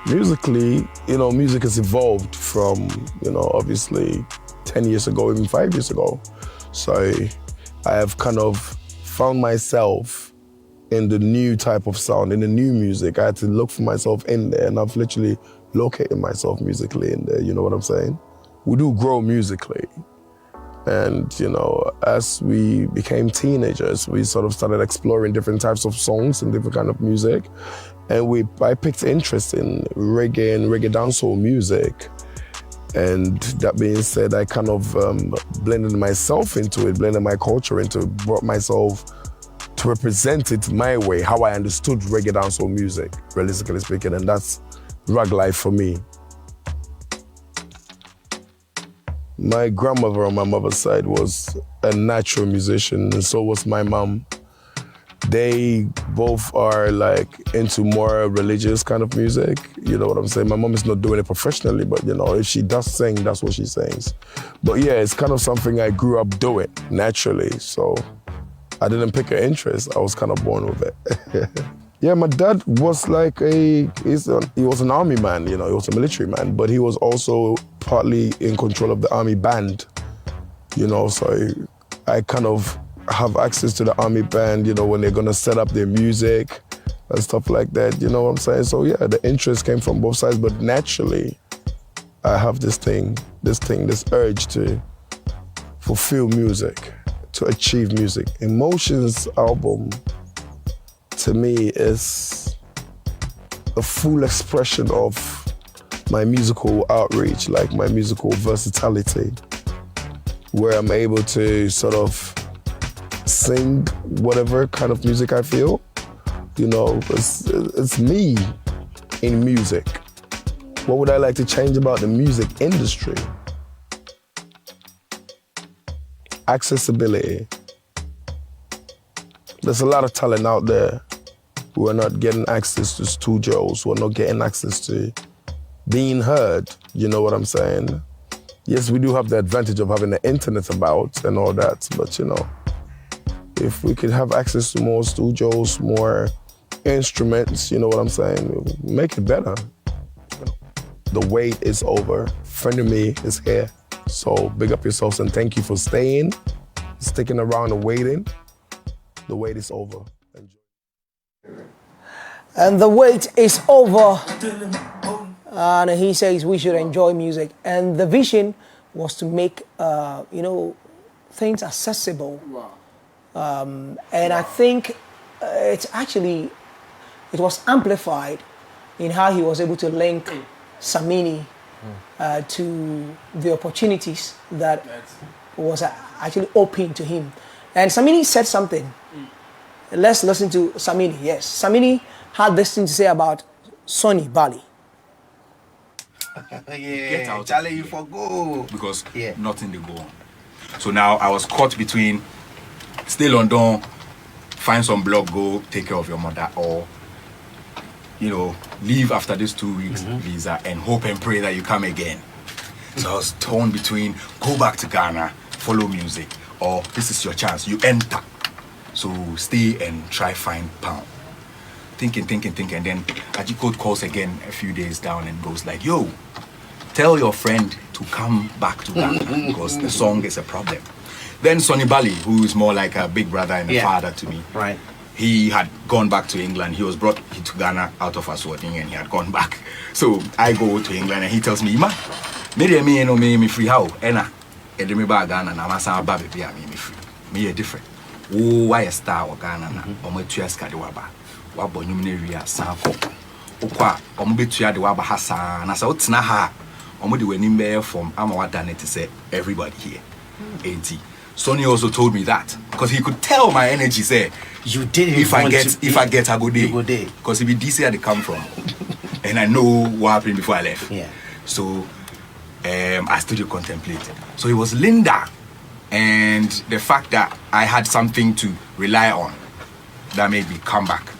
Musically, you know, music has evolved from, you know, obviously 10 years ago, even 5 years ago. So I have kind of found myself in the new type of sound, in the new music. I had to look for myself in there, and I've literally located myself musically in there, you know what I'm saying? We do grow musically. And, you know, as we became teenagers, we sort of started exploring different types of songs and different kind of music. And I picked interest in reggae and reggae dancehall music. And that being said, I kind of blended myself into it, blended my culture into it, brought myself to represent it my way, how I understood reggae dancehall music, realistically speaking, and that's rag life for me. My grandmother on my mother's side was a natural musician, and so was my mom. They both are like into more religious kind of music, you know what I'm saying? My mom is not doing it professionally, but you know, if she does sing, that's what she sings. But yeah, it's kind of something I grew up doing naturally, so I didn't pick an interest, I was kind of born with it. Yeah, my dad was like he was an army man, you know, he was a military man, but he was also partly in control of the army band, you know, so I kind of have access to the army band, you know, when they're gonna set up their music and stuff like that, you know what I'm saying? So yeah, the interest came from both sides, but naturally, I have this urge to fulfill music, to achieve music. Emotions album, to me, is a full expression of my musical outreach, like my musical versatility, where I'm able to sort of sing whatever kind of music I feel. You know, it's me in music. What would I like to change about the music industry? Accessibility. There's a lot of talent out there who are not getting access to studios, who are not getting access to being heard, you know what I'm saying? Yes, we do have the advantage of having the internet about and all that, but you know, if we could have access to more studios, more instruments, you know what I'm saying, make it better. The wait is over. Friend of me is here. So big up yourselves and thank you for staying, sticking around and waiting. The wait is over. Enjoy. And the wait is over. And he says we should enjoy music. And the vision was to make, you know, things accessible. Wow. And I think it was amplified in how he was able to link Samini to the opportunities that was actually open to him. And Samini said something. Let's listen to Samini. Yes, Samini had this thing to say about Sonny Bali. Get out. Charlie, you forgo. Because nothing they go on. So now I was caught between stay London, find some blog, go take care of your mother, or you know, leave after these 2 weeks visa and hope and pray that you come again. So I was torn between go back to Ghana, follow music, or this is your chance, you enter. So stay and try find pound. Thinking, and then Ajikot calls again a few days down and goes like, yo, tell your friend to come back to Ghana because the song is a problem. Then Sonny Bali, who is more like a big brother and a father to me, right? He had gone back to England. He was brought to Ghana out of Aswati and he had gone back. So I go to England and he tells me, "Ma, me free how? Ena, me ba Ghana na masa ba baby me free. Me different. Oh, why a star or Ghana na? Omo tuya skade waba. Wabo nyumne ria sanko. Okwa omo betuya de waba hasa na sa otina ha. Omo de wani me from ama wadane to say everybody here. 80. Sonny also told me that because he could tell my energy say you didn't if I get a good day because if it DC had to come from and I know what happened before I left. Yeah. So I still contemplated. So it was Linda and the fact that I had something to rely on that made me come back.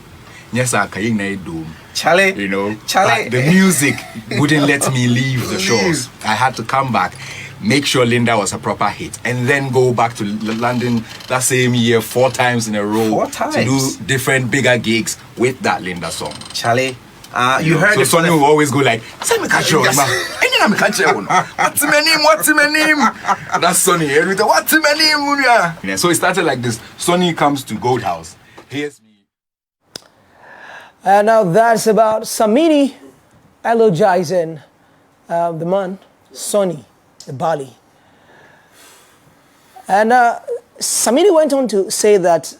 Yes, I can Charlie, you know, Charlie. the music wouldn't let me leave the shores. I had to come back, make sure Linda was a proper hit, and then go back to London that same year 4 times in a row 4 times to do different bigger gigs with that Linda song. Charlie, You heard so the Sonny will always go like, "Say me catch you, man. Any me catch you. What's my name? What's my name?" That's Sonny. What's my name? Yeah, so it started like this. Sonny comes to Gold House. Here's me. And now that's about Samini elogizing the man, Sonny, the Bali. And Samini went on to say that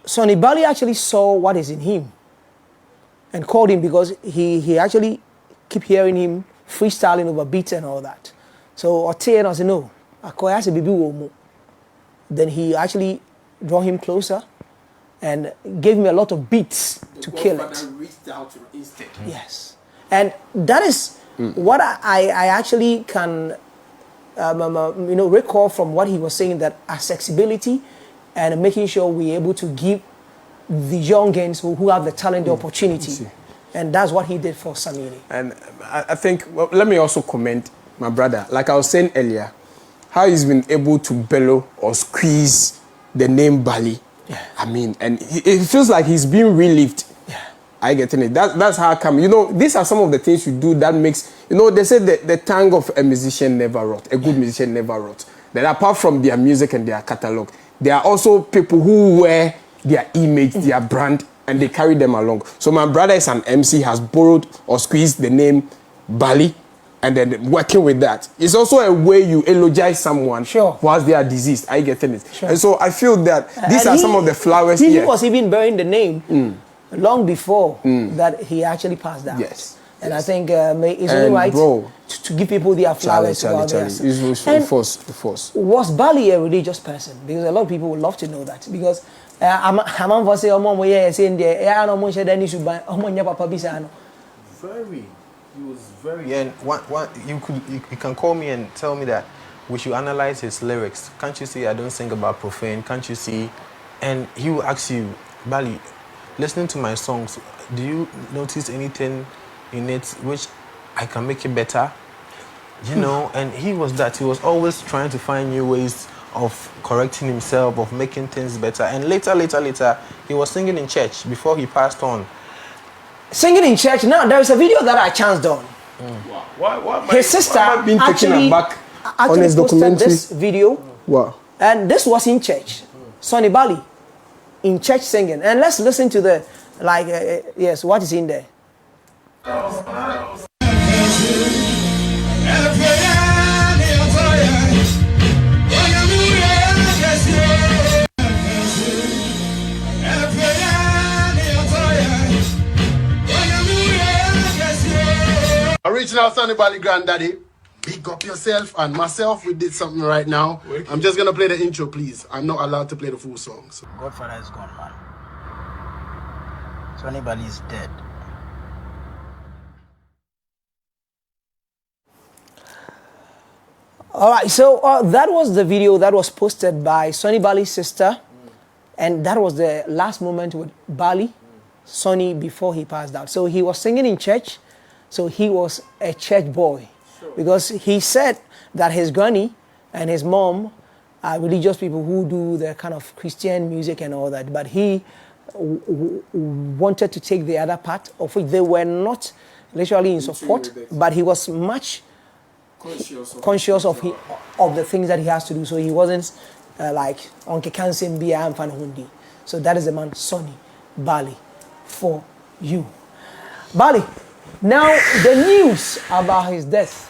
Sonny Bali actually saw what is in him and called him because he actually keep hearing him freestyling over beats and all that. So Ote I said, no, Akoya said, Bibi. Then he actually drew him closer and gave him a lot of beats to kill it. Reached out to instinct. Yes. And that is what I actually can recall from what he was saying, that accessibility and making sure we're able to give the youngins who have the talent the opportunity. And that's what he did for Samini. And I think, well, let me also comment, my brother, like I was saying earlier, how he's been able to bellow or squeeze the name Bali. Yeah. I mean, and it feels like he's being relived. Yeah. I get it. That's how come. These are some of the things you do that makes, they say the tongue of a musician never rot. A good musician never rot. That apart from their music and their catalog, there are also people who wear their image, their brand, and they carry them along. So my brother is an MC, has borrowed or squeezed the name Bali, and then working with that. It's also a way you eulogize someone whilst they are diseased. I get it. Sure. And so I feel that these are some of the flowers he here. was even bearing the name long before that he actually passed out. Yes. And I think it's only right to give people their flowers. Charlie. Force. Was Bali a religious person? Because a lot of people would love to know that. Because I'm going to say, very. He was very. And you can call me and tell me that we should analyze his lyrics. Can't you see I don't sing about profane? Can't you see? And he will ask you, Bali, listening to my songs, do you notice anything in it which I can make it better? And he was that. He was always trying to find new ways of correcting himself, of making things better. And later, he was singing in church before he passed on. Singing in church. Now, there is a video that I chanced on. Why his sister actually posted this video. Wow. And this was in church. Sonny Bali in church singing. And let's listen to the, yes, what is in there. Original Sonny Bali Granddaddy, big up yourself and myself. We did something right now. I'm just gonna play the intro, please. I'm not allowed to play the full song. So. Godfather is gone, man. Sonny Bali is dead. All right, so that was the video that was posted by Sonny Bali's sister, and that was the last moment with Bali, Sonny, before he passed out. So he was singing in church, so he was a church boy, because he said that his granny and his mom are religious people who do the kind of Christian music and all that, but he wanted to take the other part, of which they were not literally in support, but he was much conscious of the things that he has to do. So he wasn't like Onke Kansen Bia and Hundi. So that is the man, Sonny Bali, for you. Bali, now the news about his death,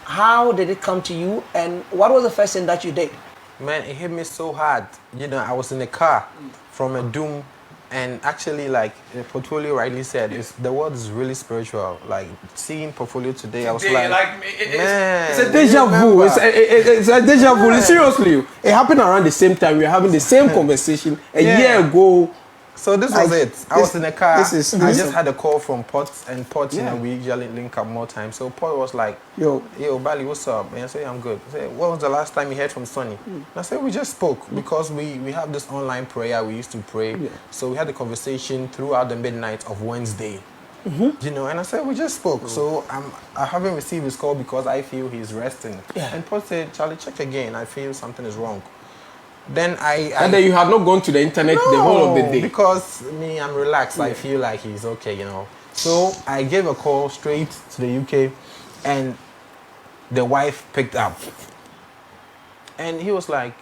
how did it come to you, and what was the first thing that you did? Man, it hit me so hard. I was in the car from a doom. And actually, like Portfolio rightly said, the world is really spiritual. Like seeing Portfolio today, I was man, it's a deja vu. It's a deja vu. Seriously, it happened around the same time. We were having the same conversation a year ago. So this was it. I was in the car. I just had a call from Pot, and Pot, we usually link up more time. So Pot was like, yo, Bali, what's up? And I said, I'm good. I said, when was the last time you heard from Sonny? And I said, we just spoke because we have this online prayer we used to pray. Yeah. So we had a conversation throughout the midnight of Wednesday. And I said, we just spoke. So I haven't received his call because I feel he's resting. Yeah. And Pot said, Charlie, check again. I feel something is wrong. Then And then you have not gone to the internet the whole of the day. Because me, I'm relaxed. I feel like he's okay, you know. So I gave a call straight to the UK, and the wife picked up. And he was like,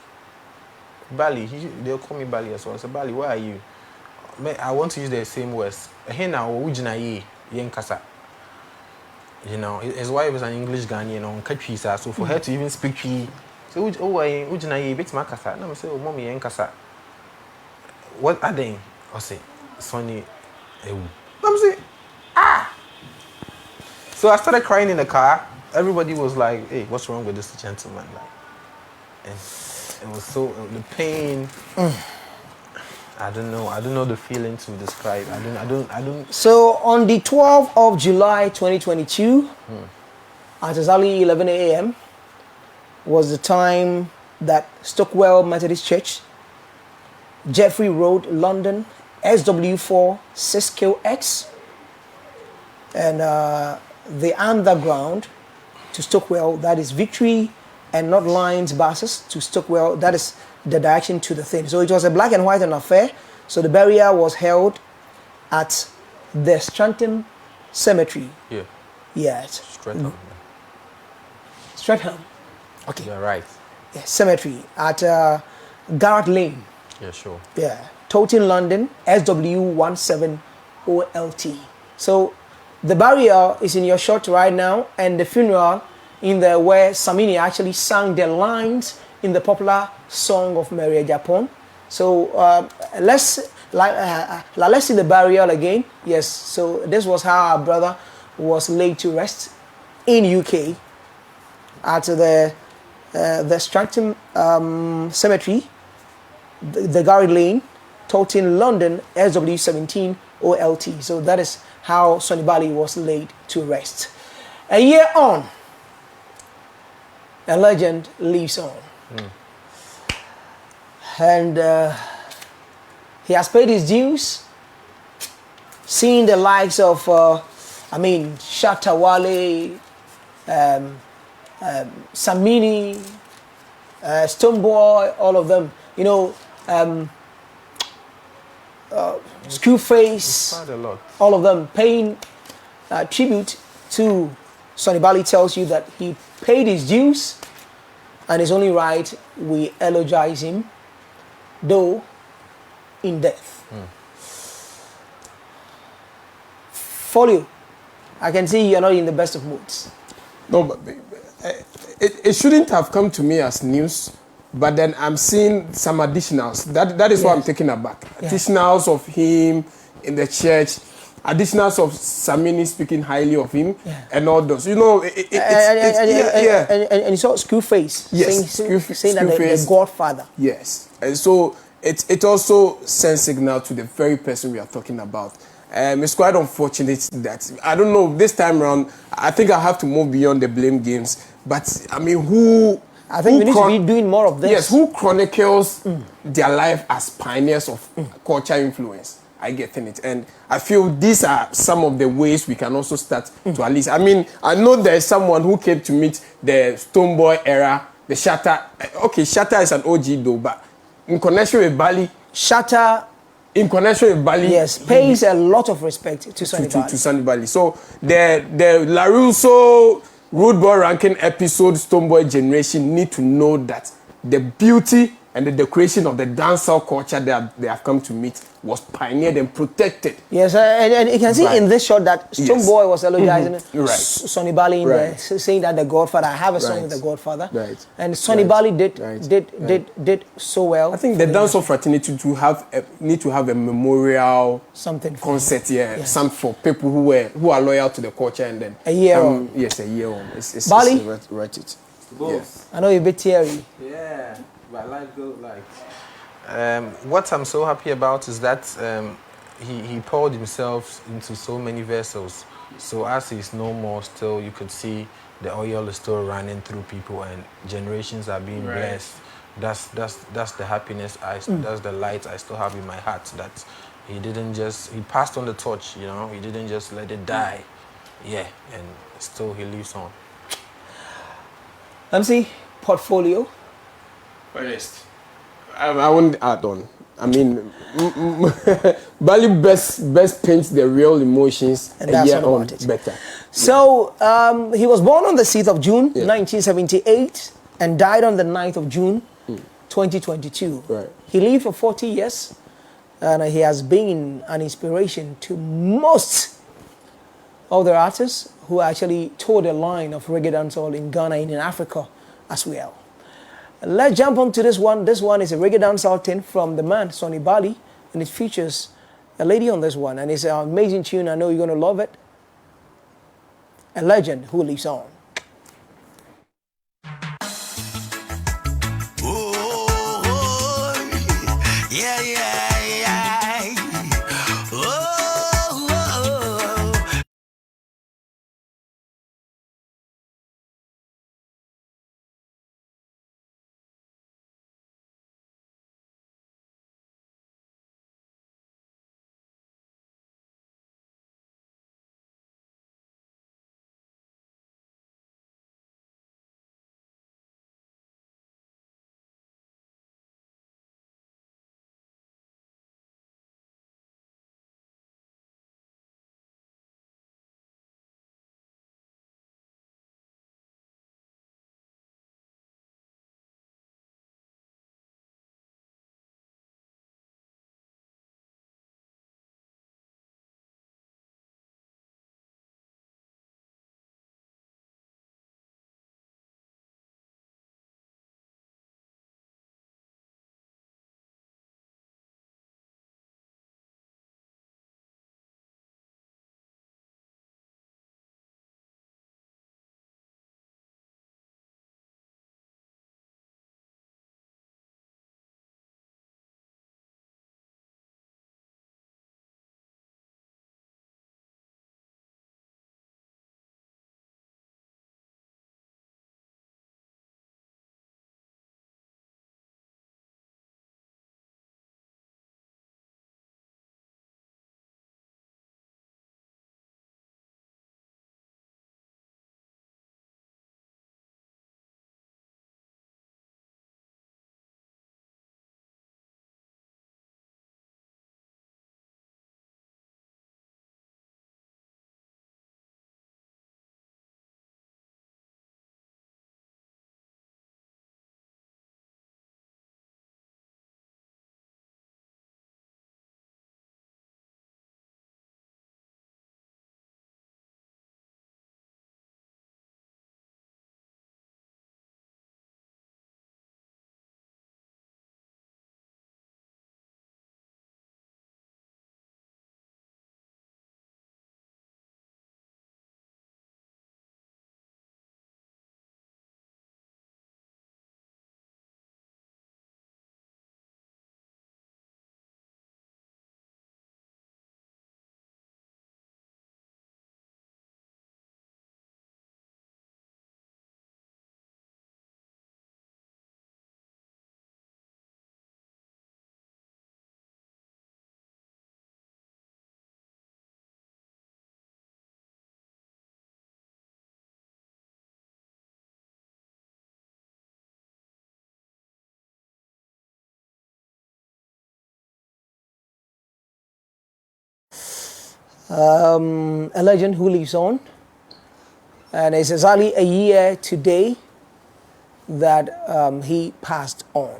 Bali, they'll call me Bali as well. I said, Bali, where are you? I want to use the same words. Here now, Yenkasa. You know, his wife is an English Ghanaian, so for her to even speak Twi, so Ujinaye, bit Makasa. And I say, oh, mommy, Yenkasa. What are they? I say, Sonny, I'm saying, So I started crying in the car. Everybody was like, hey, what's wrong with this gentleman? Like, and it was so, the pain. I don't know the feeling to describe. I don't. So on the 12th of July 2022, at exactly 11 a.m. was the time that Stockwell Methodist Church, Jeffrey Road, London, SW4 6QX, and the underground to Stockwell, that is Victory and North Lines buses to Stockwell, that is the direction to the thing. So it was a black and white affair. So the burial was held at the Streatham Cemetery. Yeah. Yes. Streatham. Okay. Yeah, right. Yeah, cemetery at Garrett Lane. Yeah, sure. Yeah. Towton, London, SW17OLT. So the burial is in your shot right now, and the funeral in the where Samini actually sang the lines in the popular song of Maria Japan. So let's see the burial again. Yes. So this was how our brother was laid to rest in UK at the Streatham Cemetery, the Garrett Lane, Towton, London, SW17OLT. So that is how Sonny Bali was laid to rest. A year on, a legend lives on. And he has paid his dues, seeing the likes of, Shatta Wale, Samini, Stoneboy, all of them, Screwface, all of them paying tribute to Sonny Bali. Tells you that he paid his dues, and it's only right we eulogize him, though in death. Folio, I can see you're not in the best of moods. No, but it shouldn't have come to me as news, but then I'm seeing some additionals. That is what I'm taking aback. Yeah. Additionals of him in the church, additionals of Samini speaking highly of him, and all those. And you saw Screwface saying that the Godfather. Yes, and so it also sends signal to the very person we are talking about. It's quite unfortunate that, I don't know, this time around, I think I have to move beyond the blame games. But, I think we need to be doing more of this. Yes, who chronicles their life as pioneers of culture influence? I get in it. And I feel these are some of the ways we can also start to at least. I know there's someone who came to meet the Stoneboy era, the Shatta. Okay, Shatta is an OG though, but in connection with Bali, Shatta, in connection with Bali, yes, pays a lot of respect to Sonny Bali. To Sonny Bali. So the LaRusso Rude Boy Ranking episode Stoneboy generation need to know that the beauty and the decoration of the dancehall culture that they have come to meet was pioneered and protected. Yes, and you can see in this shot that Stoneboy was eulogizing Sonny Bali in there, saying that the Godfather. I have a song with the Godfather, and Sonny Bali did so well. I think the dancehall fraternity need to have a memorial concert, some for people who are loyal to the culture, and then a year on. Yes, a year on. It's Bali, write it. Yes. I know you're a bit teary. Yeah. But life goes like. What I'm so happy about is that he poured himself into so many vessels. So as he's no more, still you could see the oil is still running through people, and generations are being blessed. That's the happiness. That's the light I still have in my heart. That he passed on the torch. He didn't just let it die. Yeah, and still he lives on. MC, portfolio. First, I wouldn't add on. I mean, Bali best paints the real emotions And that's all on about it. better. So he was born on the 6th of June, 1978, and died on the 9th of June, 2022. Right. He lived for 40 years, and he has been an inspiration to most of the artists who actually tore the line of reggae dancehall in Ghana and in Africa as well. Let's jump on to this one. This one is a reggae dancehall thing from the man, Sonny Bali, and it features a lady on this one, and it's an amazing tune. I know you're going to love it. A legend who lives on. Yeah, yeah, yeah. Oh, oh. A legend who lives on. And it's exactly a year today that he passed on.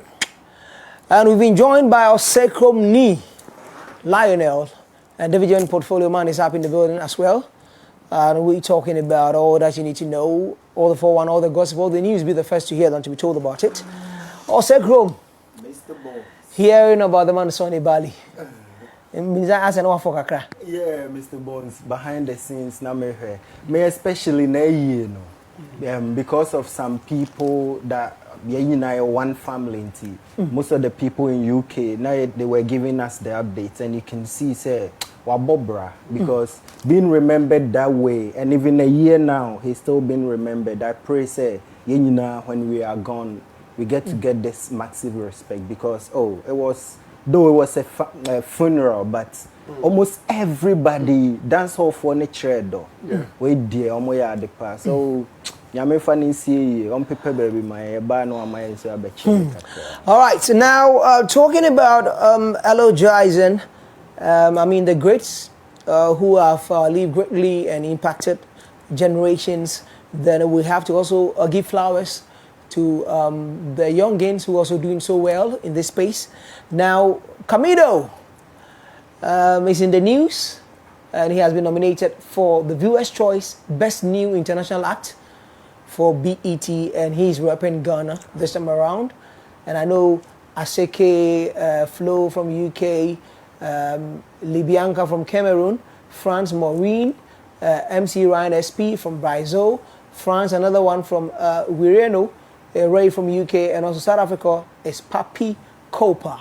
And we've been joined by our sacrum knee, Lionel, and Division Portfolio Man is up in the building as well. And we're talking about all that you need to know, all the 411, all the gossip, all the news. Be the first to hear than to be told about it. Our sacrum, Mr. Bones. hearing about the man Sonny Bali. Yeah, Mr. Bones, behind the scenes, me especially because of some people that one family in tea. Most of the people in UK now they were giving us the updates, and you can see say Wabobra because being remembered that way, and even a year now he's still being remembered. I pray say when we are gone, we get to get this massive respect because it was. Though it was a funeral, but almost everybody dance hall furniture though. We dear the past. So Nyame fa ni see on paper baby my ba no am so abechi. All right, so now talking about elogizing, I mean the greats who have lived greatly and impacted generations, then we have to also give flowers to the young gains who are also doing so well in this space. Now, Camido is in the news, and he has been nominated for the Viewer's Choice Best New International Act for BET, and he's repping Ghana this time around. And I know Aseke Flo from UK, Libianca from Cameroon, France Maureen, MC Ryan SP from Brazil, France another one from Wireno, Ray from UK, and also South Africa is Papi Kopa.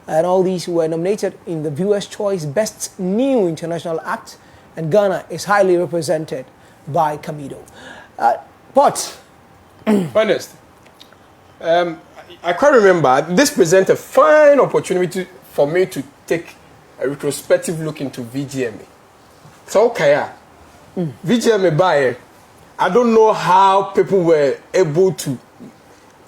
And all these were nominated in the Viewer's Choice Best New International Act, and Ghana is highly represented by Camido. But honest, I can't remember. This presents a fine opportunity for me to take a retrospective look into VGMA. So okay, VGMA buyer. I don't know how people were able to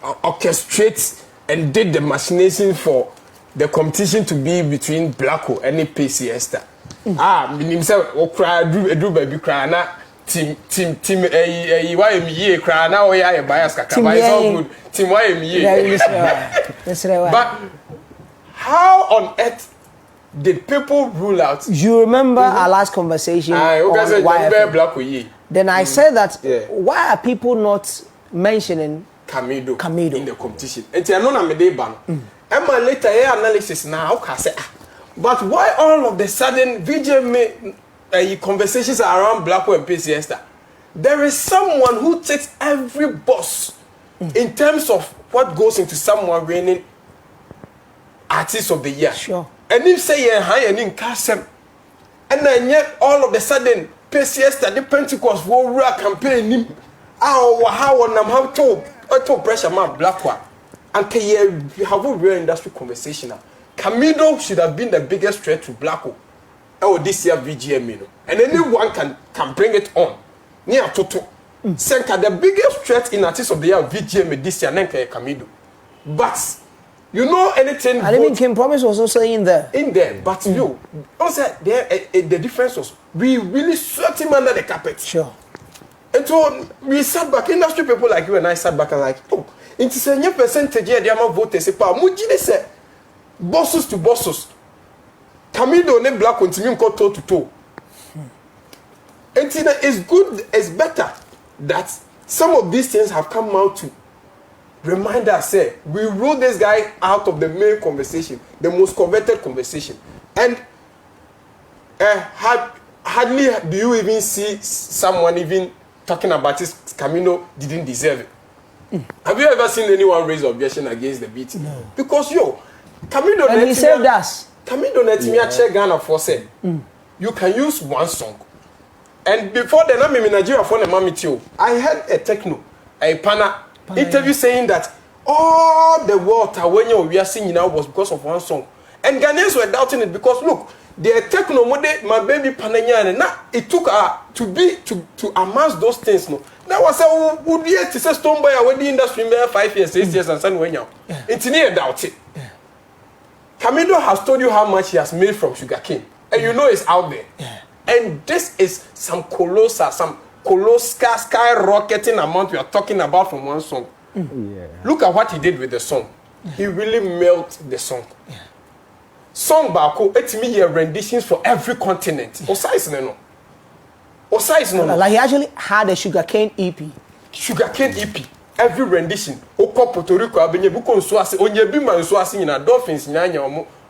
orchestrate and did the machination for the competition to be between Blacko and PCS. Himself, cry, do baby cry now. Team, YME cry now. We are bias, but it's all good. Team YME. But how on earth did people rule out? You remember our last conversation on YFM? Then I said that why are people not mentioning Camido in the competition? And I know I'm a ban. And my later analysis now can say, but why all of the sudden VGMA conversations around Blacko and PCS? There is someone who takes every boss in terms of what goes into someone winning Artist of the Year. Sure. And if say you're high and in Kassem, and then yet all of the sudden PCS the Pentecost war campaign how on how to pressure man Blacko. And you have a real industry conversation now. Camido should have been the biggest threat to Blacko. Oh, this year VGM, and anyone can bring it on. Near Toto. Senka, the biggest threat in Artist of the Year VGM this year, Nenka Camido. But you know anything? I mean, Kim Promise was also in there. But you also the difference was we really swept him under the carpet. Sure. And so we sat back, industry people like you and I sat back and like, oh. Into say percentage here, they are not voting. C'est pas mujine say bosses to bosses. Camido ne Black continue go toe to toe. And it's good, it's better that some of these things have come out to remind us. Say we ruled this guy out of the main conversation, the most coveted conversation, and hardly do you even see someone even talking about this. Camido didn't deserve it. Have you ever seen anyone raise objection against the beat? No. Because Camido and he saved us. Camido Netimia check Ghana for said, you can use one song. And before the name in Nigeria for the mammy too, I had a techno, a pana interview saying that all the water when we are singing now was because of one song. And Ghanaians were doubting it because look, the techno mode, my baby pananya, and now it took to amass those things. No. That was a would be to say stone by a wedding industry 5 years, 6 years, and son when you. It's near doubt it. Camido has told you how much he has made from sugarcane, and you know it's out there. And this is some colossal, skyrocketing amount we are talking about from one song. Look at what he did with the song. He really melted the song. Song Bako, it's me here renditions for every continent. Like he actually had a sugarcane EP. Sugarcane EP. Every rendition. Oko Puerto Rico, abenye buko nsuasi, onye bima nsuasi nyina dolphins nyanya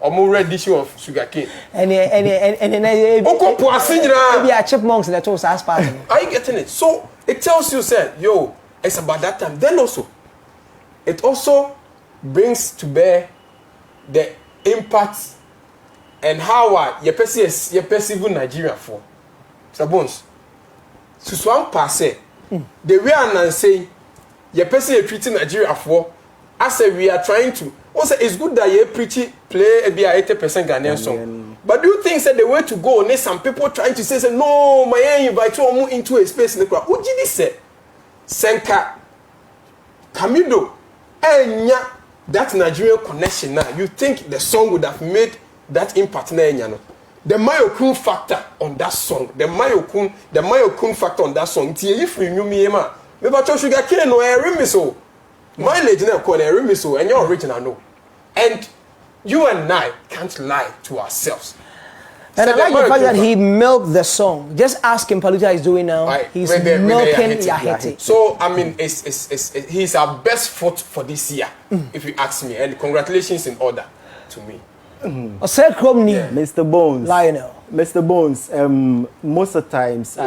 omo rendition of sugarcane. And Oko puasi nyina. Maybe a chipmunks in the toast as part. Are you getting it? So it tells you, say, yo, it's about that time. Then also, it also brings to bear the impact and how you perceive Nigeria for. Sabons. Suswan passe. The way I say, you perceive treating Nigeria for. I say we are trying to. Also, it's good that you play a 80% Ghanaian song. But do you think that the way to go? Some people trying to say no, my invite you into a space in the crowd. What did he say? Senka Camido enya that Nigerian connection now, you think the song would have made that impact na enya no. The Mayokun factor on that song, the Mayokun factor on that song. Tie if you knew me ma, me ba cho sugar cane no e so. Mileage na call e so and your original no. And you and I can't lie to ourselves. And I like the fact that he milked the song. Just ask him, Paluta is doing now. Right. He's milking Yahiti. So, I mean, he's our best foot for this year, if you ask me. And congratulations in order to me. Mr. Bones. Lionel. Mr. Bones, most of the times,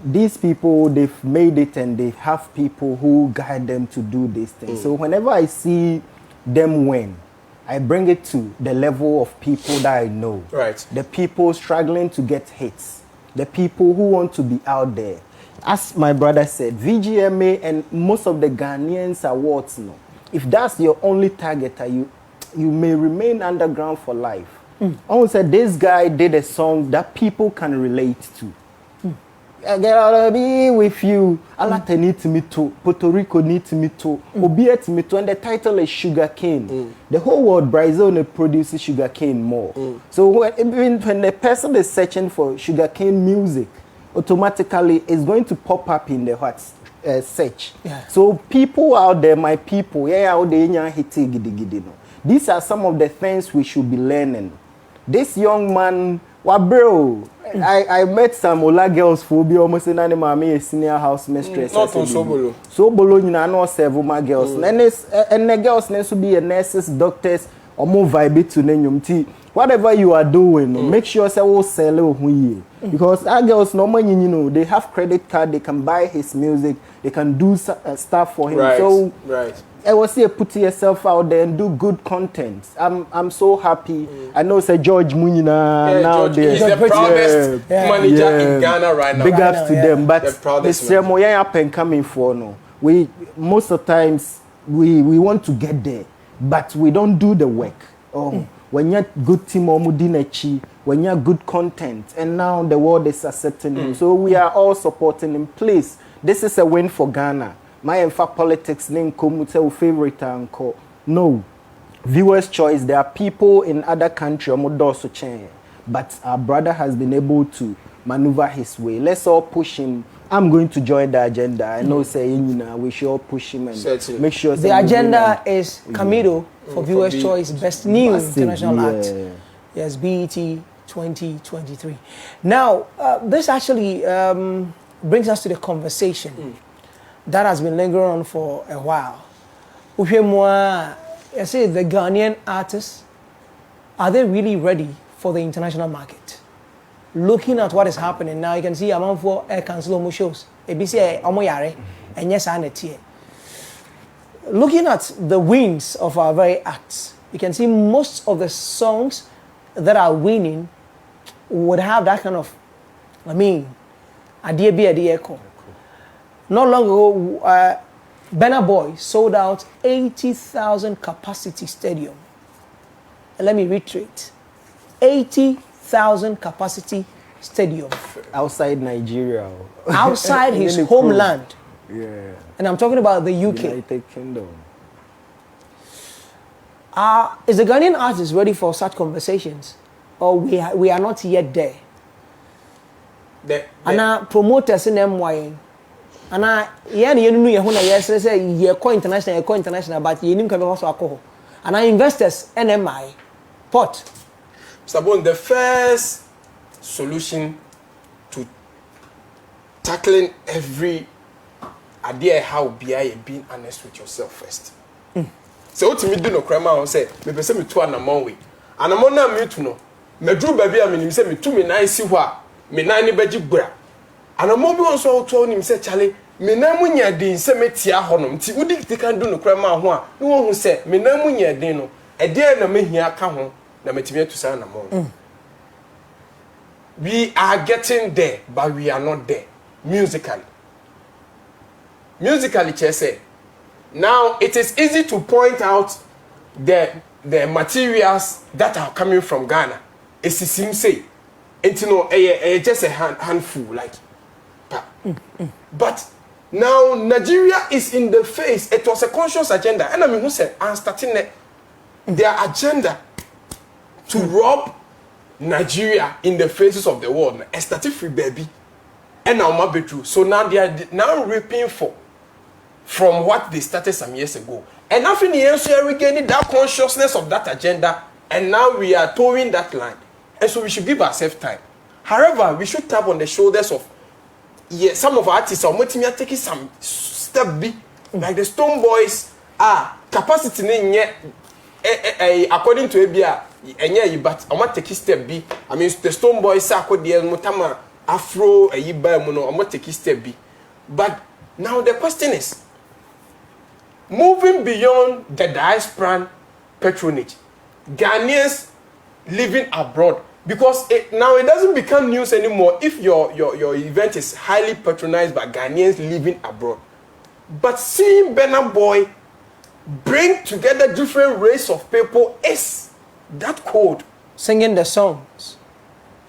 these people, they've made it and they have people who guide them to do these things. So whenever I see them win, I bring it to the level of people that I know. Right. The people struggling to get hits. The people who want to be out there. As my brother said, VGMA and most of the Ghanaians awards, no. If that's your only target, you may remain underground for life. I want to say this guy did a song that people can relate to. I gotta be with you. Alata needs me too. Puerto Rico needs me too. Obiet me too. And the title is Sugar Cane. The whole world, Brazil produces sugar cane more. So when the person is searching for sugar cane music, automatically it's going to pop up in the search. Yeah. So people out there, my people, these are some of the things we should be learning. This young man, bro, I met some Ola girls who be almost in a senior house mistress. Not on Sobolo. Sobolo, you know, several my girls. And the girls need to be nurses, doctors, or more vibe to name. Whatever you are doing, make sure say will sell because our girls normally, you know, they have credit card, they can buy his music, they can do stuff for him. Right. So Right. I will say put yourself out there and do good content. I'm so happy. I know say George Munina now He's the proudest manager in Ghana right now. Big ups to them. But the proudest Mr. Moya up and coming for no. We most of the times we want to get there, but we don't do the work. When you're good team or mudinachi, when you're good content, and now the world is accepting him. So we are all supporting him. Please, this is a win for Ghana. My infa politics name come favorite uncle. No. Viewers' choice. There are people in other countries but our brother has been able to maneuver his way. Let's all push him. I'm going to join the agenda. I know we should all push him and make sure the agenda is Camido for Viewers' Choice Best New International Act. Yes, BET 2023. Now, this actually brings us to the conversation that has been lingering on for a while. I say the Ghanaian artists, are they really ready for the international market? Looking at what is happening now, you can see among for air cancel shows. ABC Omoyare and yes, looking at the wins of our very acts, you can see most of the songs that are winning would have that kind of, idea echo. Not long ago, Burna Boy sold out 80,000 capacity stadium. And let me reiterate, 80,000 capacity stadium. Outside Nigeria. Outside his homeland. Yeah. And I'm talking about the UK. United Kingdom. Is the Ghanaian artist ready for such conversations? Or we are not yet there? And promoters in MY. And international, but you can also alcohol. And investors NMI pot. Sabon, the first solution to tackling every idea how be being honest with yourself first. So what me do no crema on say me pese me to anamon we. Anamon na me to no. Me dru ba bia me nim say me to me nan si ho a me nan ne baji gbura. Anamon bi won so to nim say chale me nan mu nya din say me tia ho no nti wodi te kan do no crema ho a ne won hu say me nan mu nya din no e de na me hia ka ho na me timi to say anamon. We are getting there, but we are not there musically. Musically, Chese. Now it is easy to point out the materials that are coming from Ghana. It's the same say. It's just a handful, like. But Now Nigeria is in the face. It was a conscious agenda. And I mean, who said, I'm starting their agenda to rob Nigeria in the faces of the world. I started free baby. And now my bedroom. So now they are now reaping from what they started some years ago. And after the years, we are regaining that consciousness of that agenda. And now we are towing that line. And so we should give ourselves time. However, we should tap on the shoulders of some of our artists are taking some step B. Like the Stone Boys capacity according to ABA, but I want to take step B. I mean, the Stone Boys are called the Motama Afro, a Yibamuno, I want to take step B. But now the question is moving beyond the diaspora patronage, Ghanaians living abroad. Because now it doesn't become news anymore if your event is highly patronized by Ghanaians living abroad. But seeing Burna Boy bring together different race of people is that code. Singing the songs.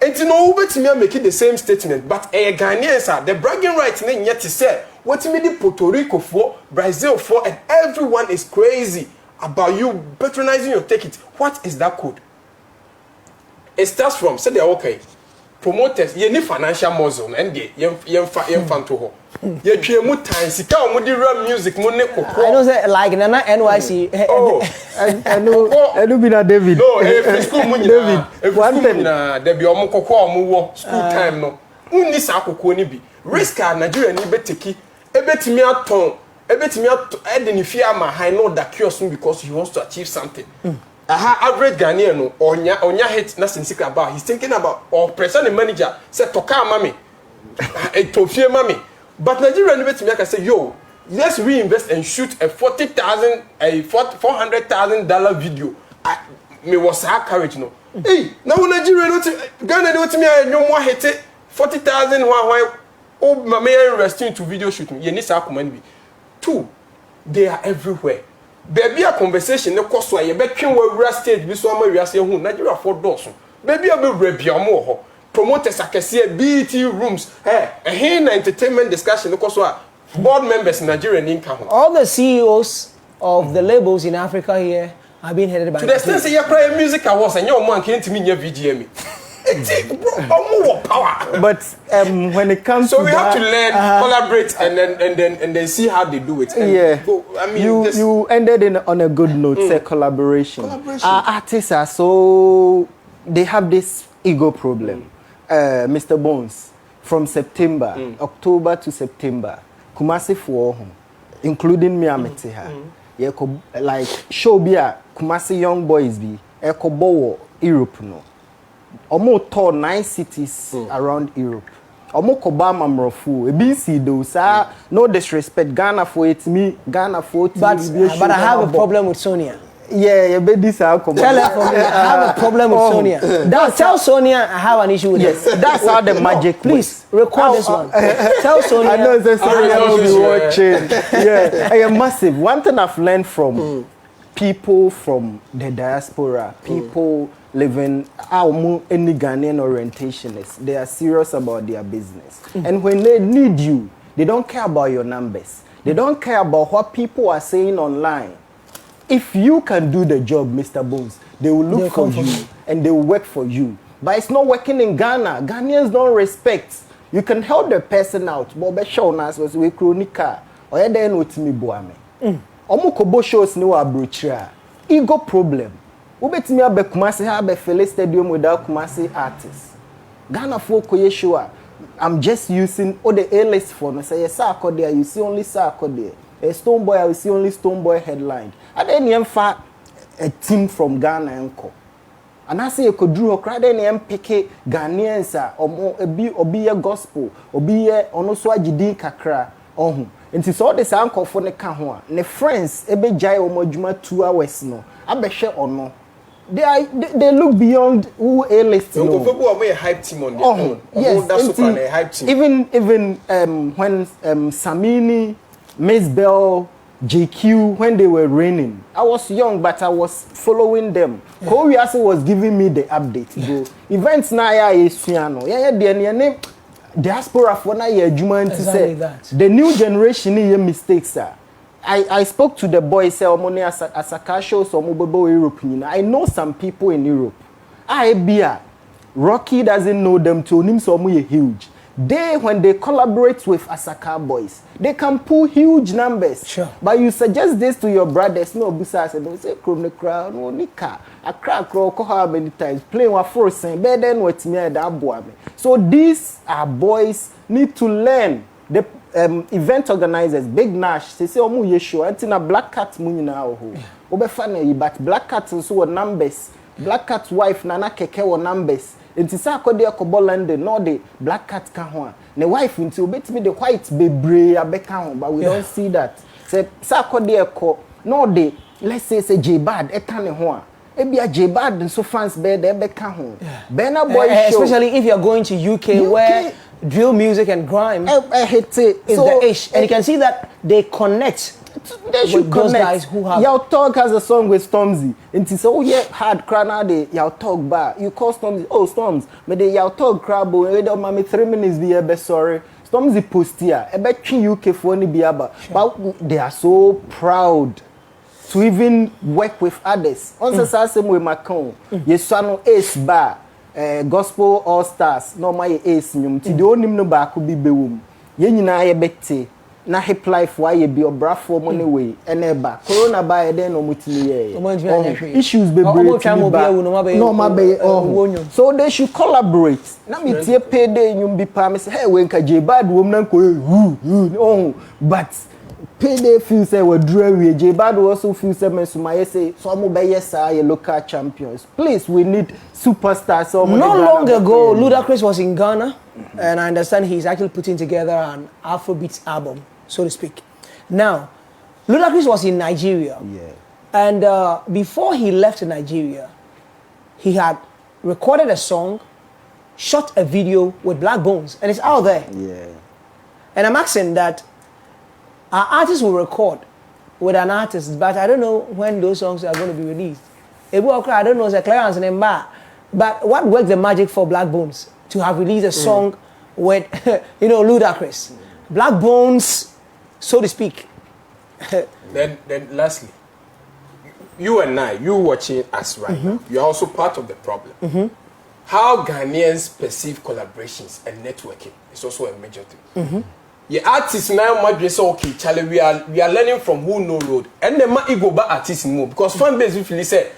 And you know, we make it the same statement, but Ghanaians are the bragging rights yet to say what you mean Puerto Rico for, Brazil for, and everyone is crazy about you patronizing your ticket. What is that code? It starts from say they are okay. Promoters, you need financial muscle and you fan to her. You try more time. Sika omo di rap music mo ne kokro. I know say like Nana NYC. Oh, I know be na David. No, if school mo David. If school mo na there be omo kokro omo wo school time no. Unni sa kokro ni bi. Risk a Nigeria ni beteki. Ebetimi aton. Ebetimi aton. Ede ni fear ma high no that curious because he wants to achieve something. Average Ghanaian no onya hit na sincere about. He's thinking about or present the manager say toka mami. Etofie mami. But Nigeria never to make us say, yo, let's reinvest and shoot a $400,000 video. Me was our courage, no. Hey, now Nigeria not Ghana don't me no more hit it 40,000 why oh my man investing to video shooting. You need to command me. Two, they are everywhere. Baby a conversation no cost why you be twen we stage bi so am we ase hu Nigeria for doors. Baby a be rebia mo ho. Promoters akese BET rooms entertainment discussion because board members in Nigeria income. All the CEOs of the labels in Africa here have been headed by to the extent say you play music awards and your man can't mean your VGM. But when it comes so to we have to learn, collaborate and then see how they do it. And go, I mean you ended on a good note, say collaboration. Our artists are so they have this ego problem. Mr. Bones, from September, October to September, Kumasi for including me Ameteha. Like show bia Kumasi young boys be Ekobo Europe no. Omo tour 9 cities around Europe. Omo koba mamrofu. Ebisi do sa no disrespect Ghana for it me Ghana for it. But I have a problem with Sonia. Yeah, but this how come. Tell her for me. I have a problem with Sonia. Tell Sonia I have an issue with her. That's how the magic. Please record this one. Tell Sonia. I know that Sonia will be watching. Yeah, I am massive. One thing I've learned from people from the diaspora, people living any Ghanaian orientation is they are serious about their business. And when they need you, they don't care about your numbers. They don't care about what people are saying online. If you can do the job, Mr. Bones, they will look for you and they will work for you. But it's not working in Ghana. Ghanaians don't respect. You can help the person out. But show us was we chronica or then with me boame. Omukobo shows no abrochira. Ego problem. Ubetimi abe Kumasi have a Fele Stadium without Kumasi artists. Ghana folk yeshua. I'm just using all the A-list for me. Say yes, there. You see only Sarko there. A Stone Boy, I will see only Stone Boy headline. And then you have a team from Ghana and and I say you could draw a crowd and you pick Ghanaians or be a gospel or be a onoswa jidi kakra on. And it's all this uncle for the Kahua. Ne friends, ebe jai or mojuma 2 hours no. I be share or no. They look beyond who A-list. No, people are a hype team on their own. Yes, that's a hype team. Even when Samini, Miss Bell, JQ, when they were raining, I was young, but I was following them. Kowiase was giving me the update. Bro. Events na ya is piano. Yeah, the name diaspora for na ye adwuma nti Exactly say that. the new generation ye mistakes sir. I spoke to the boys say omo ne asaka show so omo bebo Europe nyina. I know some people in Europe. Bia Rocky doesn't know them too. Onim so omo ye huge. They, when they collaborate with Asaka boys, they can pull huge numbers. Sure. But you suggest this to your brothers, no, besides, they say, Chrome the crowd, no, Nika, a crack, how many times, playing what first, and better than what me at that. So these are boys need to learn. The event organizers, Big Nash, they say, oh, Yeshua, until a Black Cat moon now. Funny, but Black Cat also were numbers. Black Cat's wife, Nana Keke, were numbers. Nti sa akode akobo London no the Black Cat ka ho a ne wife nti obetimi the white bebre abeka ho but we don't see that say sa akode ekọ no the let's say J Bad eka ne ho a ebia J Bad so fans be there beka ho Burna Boy show especially if you're going to UK where drill music and grime hit it is so, the ish and you can see that they connect. They should those connect. guys who have Yaw Talk has a song with Stormzy. And he said, oh yeah, hard cry now the Yaw Talk bar. You call Stormzy, oh Storms, but the Yaw Talk crab, we don't mommy 3 minutes be a best sorry. Stormzy post here, a bet UK for any be aba. But they are so proud to even work with others. On same with Macron, yes, son Ace Bar, Gospel All Stars, no my Ace nyum. Ti the only no bar could be bewum. Yen na ye bette. Na hip life why you be obra for money way eneba corona by then no mutimi ye issues be break no mabe so they should collaborate na me tie payday nyum bi pa me say hey we nka J Bad wom na ko but payday feel say we draw we J Bad also feel say me sumaye say so mo be yes are local champions please we need superstars so not long ago Ludacris was in Ghana and I understand he's actually putting together an Afrobeat album, so to speak. Now, Ludacris was in Nigeria. Yeah. And before he left Nigeria, he had recorded a song, shot a video with Black Bones, and it's out there. Yeah. And I'm asking that our artists will record with an artist, but I don't know when those songs are going to be released. I don't know, it's Clarence and Mba. But what worked the magic for Black Bones? To have released a song with, Ludacris. Black Bones, so to speak. then lastly, you and I, you watching us right now, you're also part of the problem. How Ghanaians perceive collaborations and networking is also a major thing. The artists now might say, okay, Charlie, we are learning from who know road. And the man go back artists more because fan base usually say,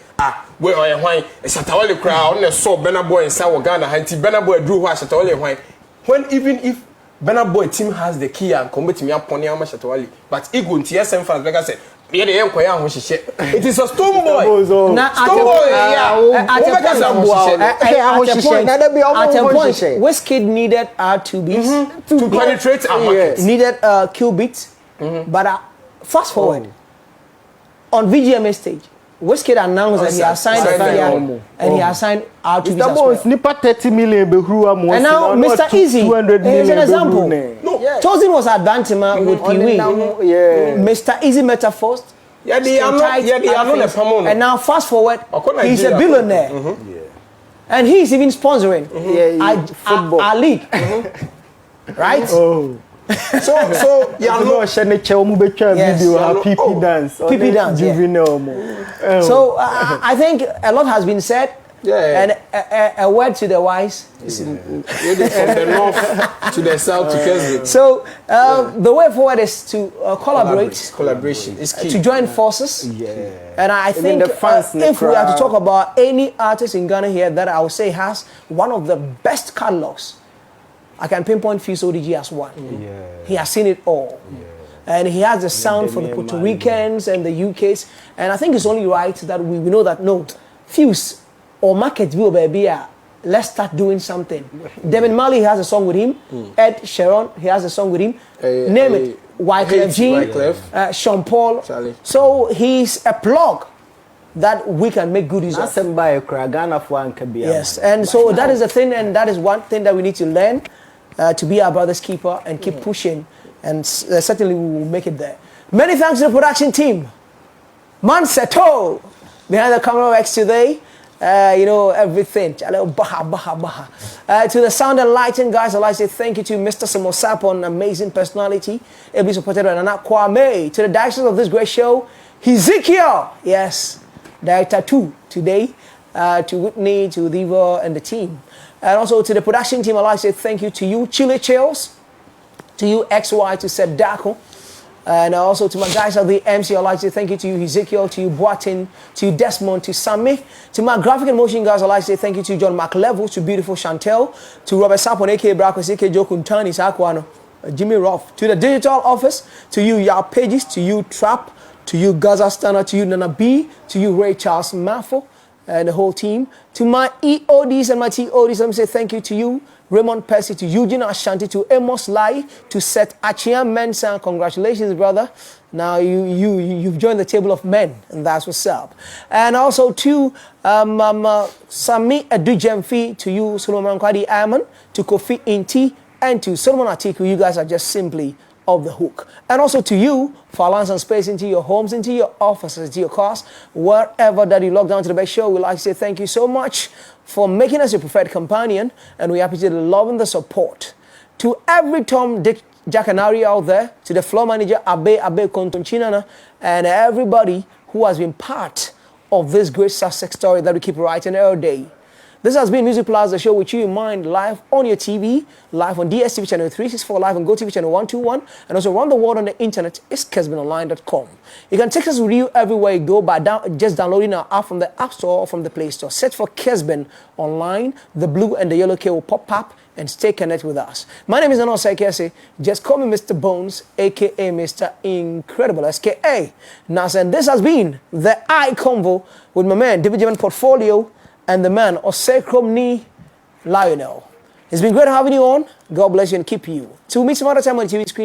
where are you? Why? Shatawale crowd on the saw Burna Boy in South Ghana. Hanti Burna Boy drew why Shatawale why? When even if Burna Boy team has the key and come to me up on Yama Shatawale, but Igu and TSM fans like I said, it is a stone boy. Stone boy, at a point, Wizkid needed R2Beats to penetrate our market. Needed Kill Beats, but fast forward on VGMA stage. Wizkid announced that he has signed he has signed R2Beats as well. Sniper 30 million and now Mr. Easy is an example. Chosen was at Bantima with Pee-wee. Mr. Easy Metaphors. And now fast forward, he's a billionaire. And he's even sponsoring our league. Right? So So I think a lot has been said. And a word to the wise. From the north to the south to Keswick. So the way forward is to collaborate. Collaboration is key. To join forces. And I think if we are to talk about any artist in Ghana here that I would say has one of the best catalogs, I can pinpoint Fuse ODG as one. He has seen it all. And he has the sound for the Puerto Ricans and the UKs. And I think it's only right that we know that, no, Fuse or Market View, baby, let's start doing something. Devin Marley has a song with him. Ed Sheeran, he has a song with him. Name it. Wyclef Jean, Sean Paul. Charlie. So he's a plug that we can make good use of. Yes, and so that is the thing, and that is one thing that we need to learn to be our brother's keeper and keep pushing, and certainly we will make it there. Many thanks to the production team. Manseto behind the camera works today. Everything. To the sound and lighting guys, I'd like to say thank you to Mr. Samosapon, amazing personality. It'll be supported by Nana Kwame. To the directors of this great show, Ezekiel, yes, Director 2 today, to Whitney, to Diva, and the team. And also to the production team, I'd like to say thank you to you, Chile Chills, to you, XY, to Seb Dako. And also to my guys at the MC, I'd like to say thank you to you, Ezekiel, to you, Boatin, to you, Desmond, to Sammy. To my graphic and motion guys, I'd like to say thank you to John McLevel, to beautiful Chantel, to Robert Sapon, A.K. Bracos, A.K. Joe Kuntani, Sakwano, Jimmy Ruff. To the digital office, to you, Yao Pages, to you, Trap, to you, Gaza Stana, to you, Nana B, to you, Ray Charles Maffo, and the whole team. To my EODs and my TODs, let me say thank you to you, Raymond Percy, to Eugene Ashanti, to Amos Lai, to Seth Achia Mensah. Congratulations, brother. Now you've joined the table of men, and that's what's up. And also to Sami Adujemfi, to you, Solomon Kwadi Aman, to Kofi Inti, and to Solomon Atiku. You guys are just simply off the hook. And also to you, for allowing some space into your homes, into your offices, into your cars, wherever that you log down to the best show. We'd like to say thank you so much for making us your preferred companion, and we appreciate the love and the support. To every Tom, Dick, Jack and Harry out there, to the floor manager, Abe Kontonchinana, and everybody who has been part of this great success story that we keep writing every day. This has been Music Plus, the show with you in mind, live on your TV, live on DSTV channel 364, live on GoTV channel 121, and also around the world on the internet. It's KesbinOnline.com. You can take us with you everywhere you go by just downloading our app from the App Store or from the Play Store. Search for Kesbin Online. The blue and the yellow K will pop up and stay connected with us. My name is Anon Saikese. Just call me Mr. Bones, a.k.a. Mr. Incredible, S.K.A. Now, and this has been the I Convo with my man, David German Portfolio, and the man, Osekromni Lionel. It's been great having you on. God bless you and keep you. Till we meet some other time on the TV screen.